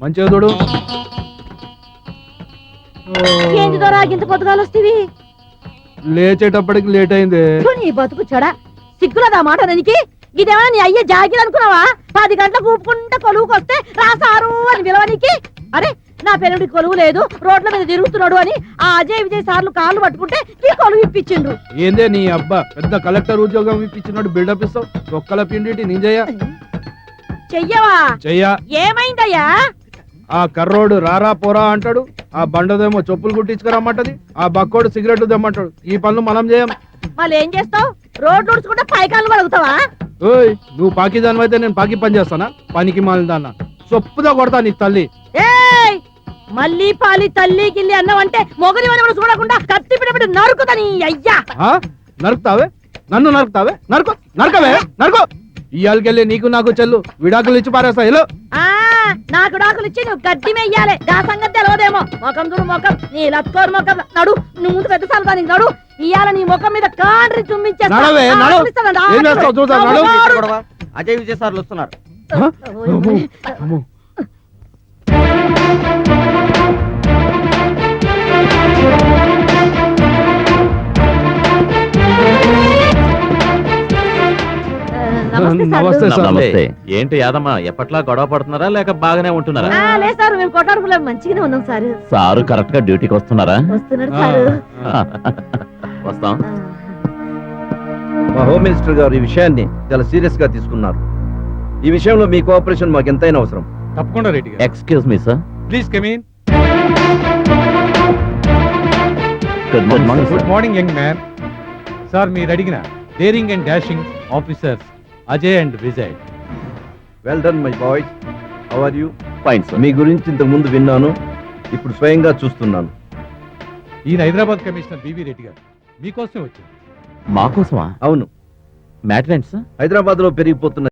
మంచిగా చూడు. ఏంటి దొరా ఇంత పొద్దుగాలు వస్తేవి? లేచేటప్పటికి లేట్ అయింది. నీ బతుకు చెడా, సిగ్గులదా మాట నీకి? ఇదేమన్నా నీ అయ్యే జాగిరి అనుకున్నావా? 10 గంటలకు ఊపుకుంటే కొలువుకు వస్తే రాసారు అని విలవనికి. అరే, నా పెనుడి కొలువు లేదు, రోడ్ల మీద తిరుగుతున్నాడు అని ఆ అజయ్ విజయ్ సార్లు కాళ్ళు పట్టుకుంటే ఈ కొలువు ఇప్పించిండ్రు. ఏందే నీ అబ్బా పెద్ద కలెక్టర్ ఉద్యోగం ఇప్పించినట్టు బిల్డప్ ఇస్తావు? ఒక్కల పిండి నింజయ్యా చెయ్యవా? చెయ్యా. ఏమైందయ్యా? ఆ కర్రోడు రారా పోరా అంటాడు, ఆ బండదేమో చెప్పులు కుట్టించుకురమ్మంటది, ఆ బక్కోడు సిగరెట్ దమ్మంటాడు. ఈ పనులు మనం చేయం. మళ్ళీ ఏం చేస్తావు? రోడ్లు ఉడుచుకుంటే పైకాళ్ళు కలుగుతావా? ఓయ్, నువ్వు పాకి దాని అయితే నేను పాకి పని చేస్తానా? పనికి మాలిన దాన్న చొప్పుదా కొడతా నీ తల్లి. ఏయ్, మళ్ళీ పాలి తల్లి గిల్లి అన్నావంటే మొగలి వని చూడకుండా కత్తి పిడబడి నరుకుతాని అయ్యా. నరుకుతావే? నన్ను నరుకుతావే? నరకవే నరుకో. ఇయ్యాలకెళ్ళి నీకు నాకు చెల్లు విడాకులు ఇచ్చి పారేస్తా. ఎలో నాకు డాకులు ఇచ్చి నువ్వు గడ్డి మెయ్యాలి. దా సంగతి తెలవదేమో. ముఖం చూడు ముఖం, నీ లత్కోరు ముఖం. నడు, నువ్వు ముందు పెద్ద సార్ నడు. ఇయ్యాల నీ ముఖం మీద కాండ్రి అజయ్ విజయ్ సార్లు వస్తున్నారు. నమస్తే. ఏంటి యాదమ్మా, ఎప్పట్లా గొడవ పడుతున్నారా లేక బాగానే ఉంటున్నారా? లేదు సార్, మేము కొట్టాడుకున్నాం, మంచిగానే ఉన్నాం సార్. సారు కరెక్ట్ గా డ్యూటీకి వస్తున్నారా? వస్తున్నారు సార్. వస్తాం. మా హోమ్ మినిస్టర్ గారు ఈ విషయాన్ని చాలా సీరియస్ గా తీసుకున్నారు. ఈ విషయంలో మీ కోఆపరేషన్ మాకు ఎంతైనా అవసరం. తప్పకుండా ready. Excuse me sir. Please come in. Good morning young man. Sir మీరు అడిగిన daring and dashing officers Ajay and Vijay. Well done my boys. How are you? Fine sir. మీ గురించి ఇంతకు ముందు విన్నాను, ఇప్పుడు స్వయంగా చూస్తున్నాను. ఈయన హైదరాబాద్ కమిషనర్ బివి రెడ్డి గారు మీకోసమే వచ్చింది. మాకోసమా? అవును. మ్యాటర్ ఏంటి సార్? హైదరాబాద్ లో పెరిగిపోతున్న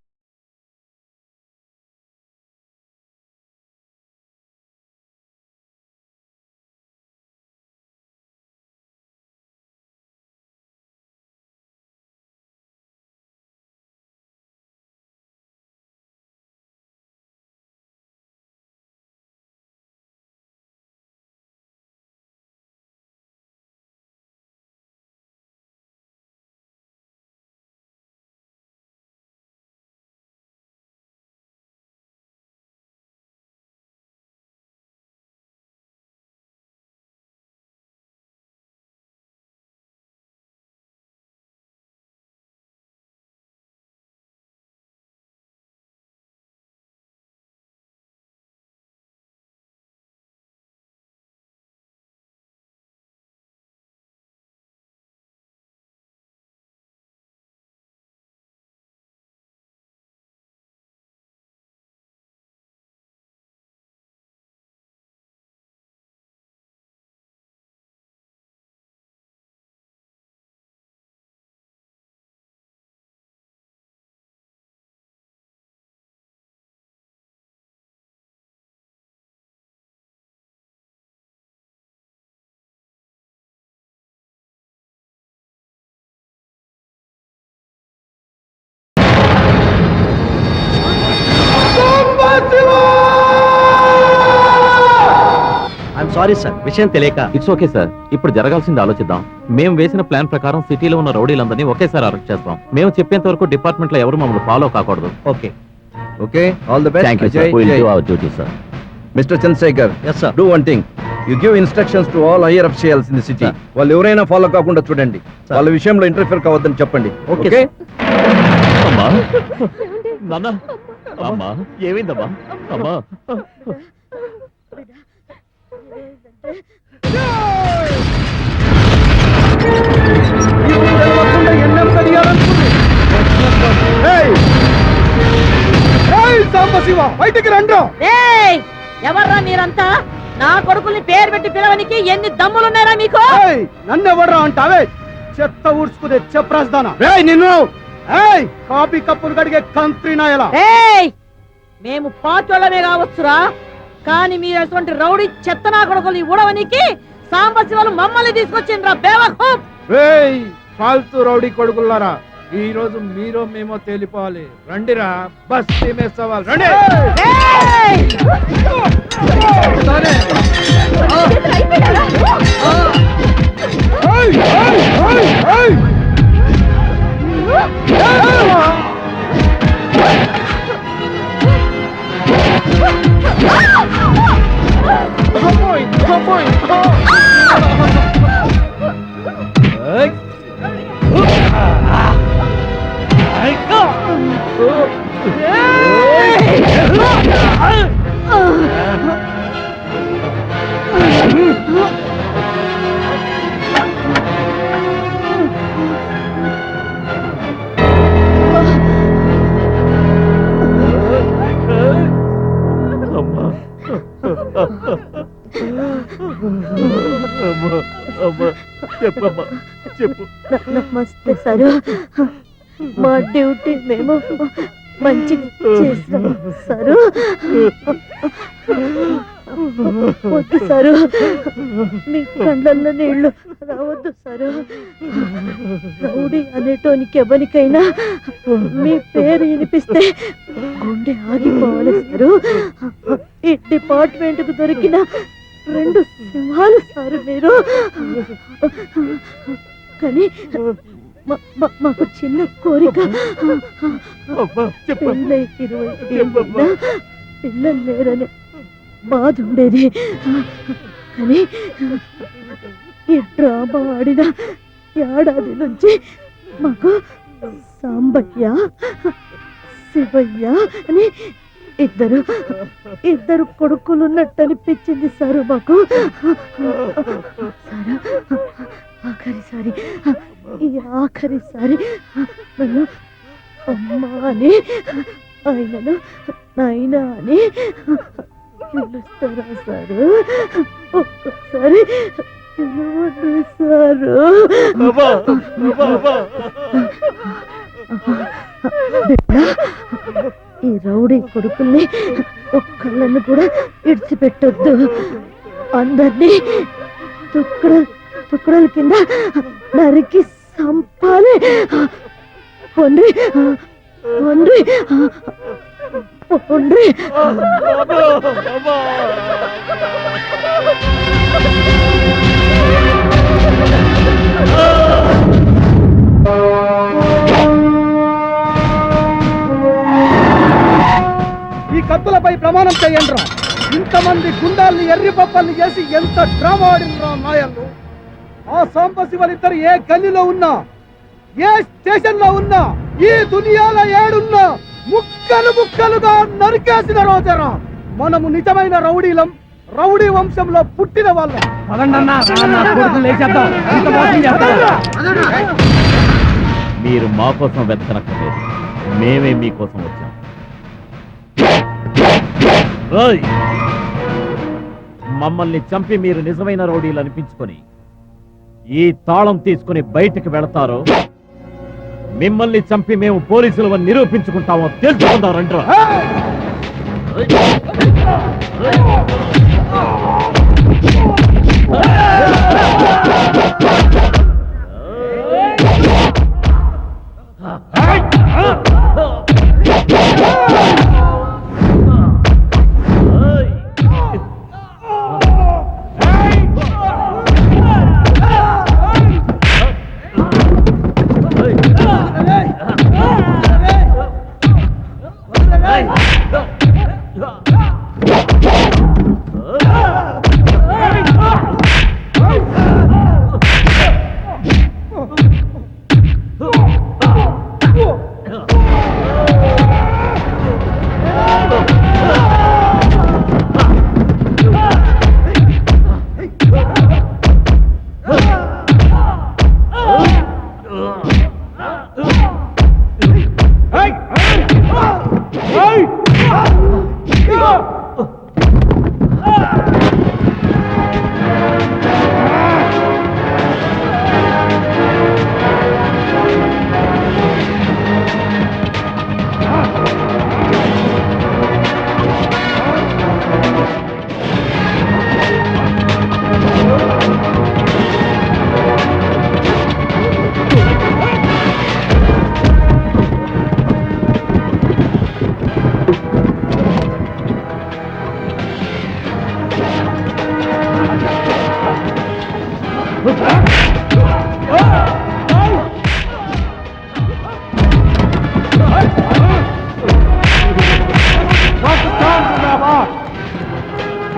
శివ సారీ సార్, విషయం తెలియక. It's okay sir. ఇప్పుడు జరగాల్సింది ఆలోచిద్దాం. మేము వేసిన ప్లాన్ ప్రకారం సిటీలో ఉన్న రౌడీలందరినీ ఒకేసారి అరెస్ట్ చేస్తాం. మేము చెప్పేంత వరకు డిపార్ట్మెంట్ లో ఎవరు మమ్మల్ని ఫాలో కాకూడదు. Okay okay, all the best. Thank you sir. Will do our duty sir. Mister Chandrashekar, yes sir. Do one thing, you give instructions to all higher officials in the city. వాళ్ళు ఎవరైనా follow కాకుండా చూడండి. వాళ్ళ విషయంలో interfere కావద్దని చెప్పండి. Okay? అమ్మా నాన్న, అమ్మా ఏమైందమ్మా? అమ్మా బయటికి రండి. ఏయ్, ఎవర్రా మీరంతా? నా కొడుకుల్ని పేరు పెట్టి పిలవనికి ఎన్ని దమ్ములున్నారా మీకు? నన్ను ఎవడ్రా అంటావే? చెత్త ఊడ్చుకునే చెప్రాజదానా నిన్ను. కాపీ కప్పులు కడిగే కంత్రి నాయలా. ఏయ్, మేము పాచోళ్ళమే కావచ్చురా, కానీ మీరు అటువంటి రౌడీ చెత్త నా కొడుకుల్ని ఊడవనికి సాంబశివాలు మమ్మల్ని తీసుకొచ్చిండ్రా బేవకూఫ్. ఫాల్తూ రౌడీ కొడుకులారా, ఈ రోజు మీరు మేమో తేలిపోవాలి. రండిరా, బస్ సవాల్ రండి. నమస్తే సారు, మా డ్యూటీ మేము మంచిగా చేస్తాం సారు. వద్దు సారు, మీ కళ్ళల్లో నీళ్లు రావద్దు సారు. రౌడీ అనేటోనికి ఎవరికైనా మీ పేరు వినిపిస్తే గుండె ఆగిపోవాలి సారు. ఈ డిపార్ట్మెంట్ కు దొరికిన 2 సింహాలు సారు మీరు. కానీ మాకు చిన్న కోరిక, పెళ్ళై 20 ఏళ్ళైనా పిల్లలు లేరని బాధ ఉండేది. కానీ ఈ డ్రామా ఆడిన ఏడాది నుంచి మాకు సాంబయ్య, శివయ్య అని ఇద్దరు కొడుకులున్నట్టు అనిపించింది సారు మాకు. ఆఖరిసారి నన్ను అమ్మా అని, ఆయనను నాయనా అని పిలుస్తారా సారు? ఒక్కసారి పిలవండి సారు. ఈ రౌడీ కొడుకుల్ని ఒక్కళ్ళని కూడా ఇడిచిపెట్టొద్దు. అందరినీ తుక్కడల కింద నరికి సంపాలి. పొండ్రి పొండ్రి పొండ్రి. ఈ కత్తులపై ప్రమాణం చేయండిరా. ఇంతమంది గుండాల్ని ఎర్రి పప్పల్ని చేసి ఎంత డ్రామా ఆడినరా నాయర్లు. ఆ సాంబశివలిద్దరు ఏ గల్లీలో ఉన్నా, ఏ స్టేషన్ లో ఉన్నా, ఈ దునియాలో ఏడున్నా ముక్కలు ముక్కలుగా నరికేసిన రోజరా. మనము నిజమైన రౌడీలం, రౌడీ వంశంలో పుట్టిన వాళ్ళం. మీరు మా కోసం వెతకనక్కర్లేదు, మేమే మీకోసం వచ్చాం. మమ్మల్ని చంపి మీరు నిజమైన రౌడీలు అనిపించుకొని ఈ తాళం తీసుకుని బయటికి వెళతారో, మిమ్మల్ని చంపి మేము పోలీసులు నిరూపించుకుంటామో తెలుసుకుందారంటారా?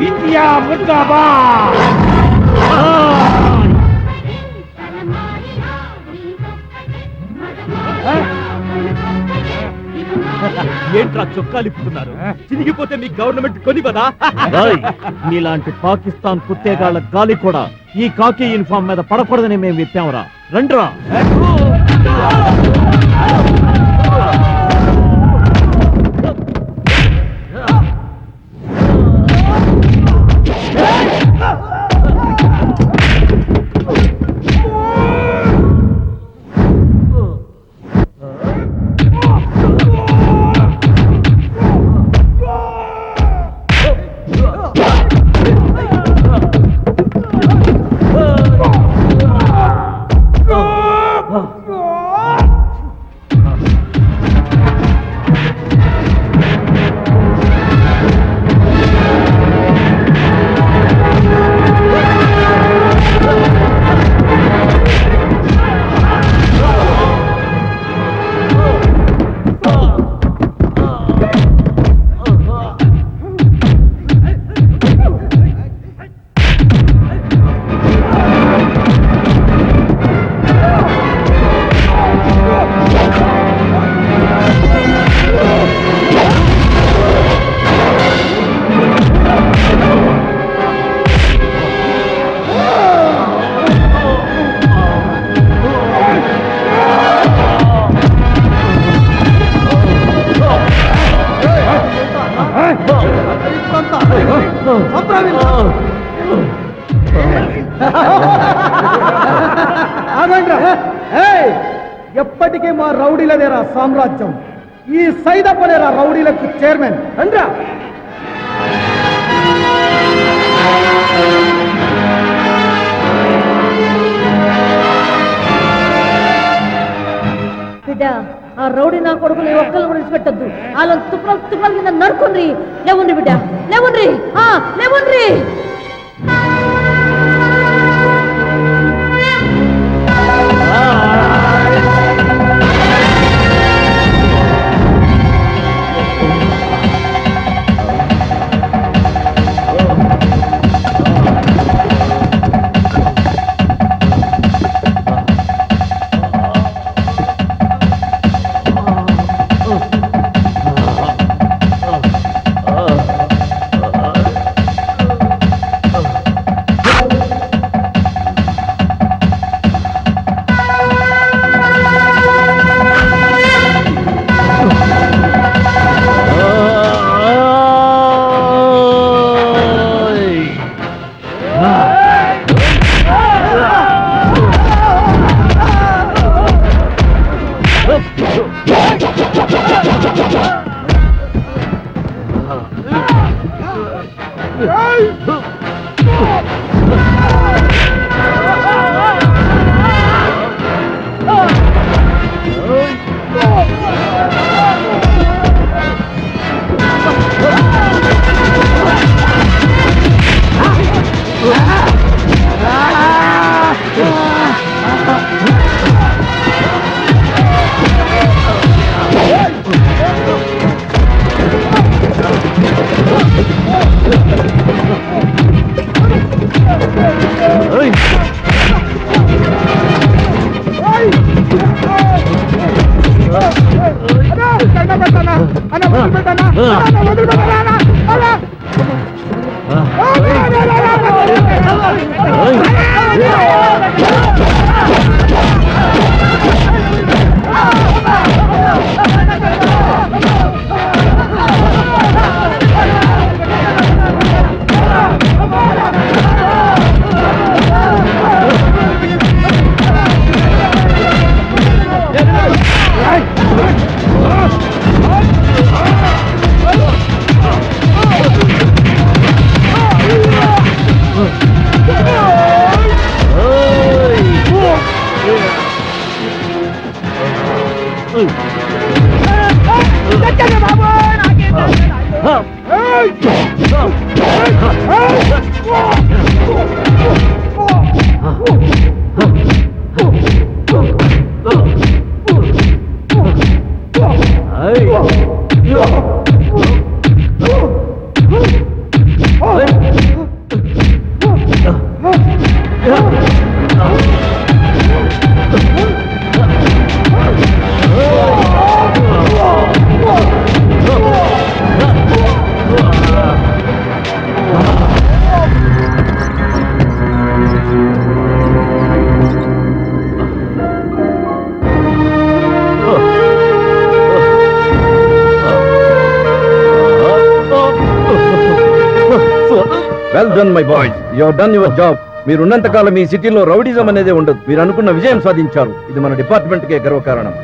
ఇండియా ముర్దాబాద్. ఏంట్రా చొక్కాలిప్పుతున్నారు? చినిగిపోతే మీ గవర్నమెంట్ కొనివదా? మీలాంటి పాకిస్తాన్ కుత్తేగాళ్ల గాలి కూడా ఈ కాకి యూనిఫామ్ మీద పడకూడదని మేము విప్పాంరా. రండ్రా. ఎప్పటికీ మా రౌడీలదేరా సామ్రాజ్యం. ఈ సైదపనేరా రౌడీలకు చైర్మన్. రండ్రా. బిడ్డ, ఆ రౌడీ నా కొడుకుని ఒక్కళ్ళు విడిచిపెట్టద్దు. వాళ్ళని తుప్పల కింద నరుకుండ్రి. లేవుండ్రి బిడ్డ, లేవుండ్రి, లేవుండ్రి. Well done my boys, you have done your job. మీరు ఉన్నంత కాలం మీ సిటీలో రౌడిజం అనేది ఉండదు. మీరు అనుకున్న విజయం సాధించారు. ఇది మన డిపార్ట్మెంట్ కే గర్వకారణం.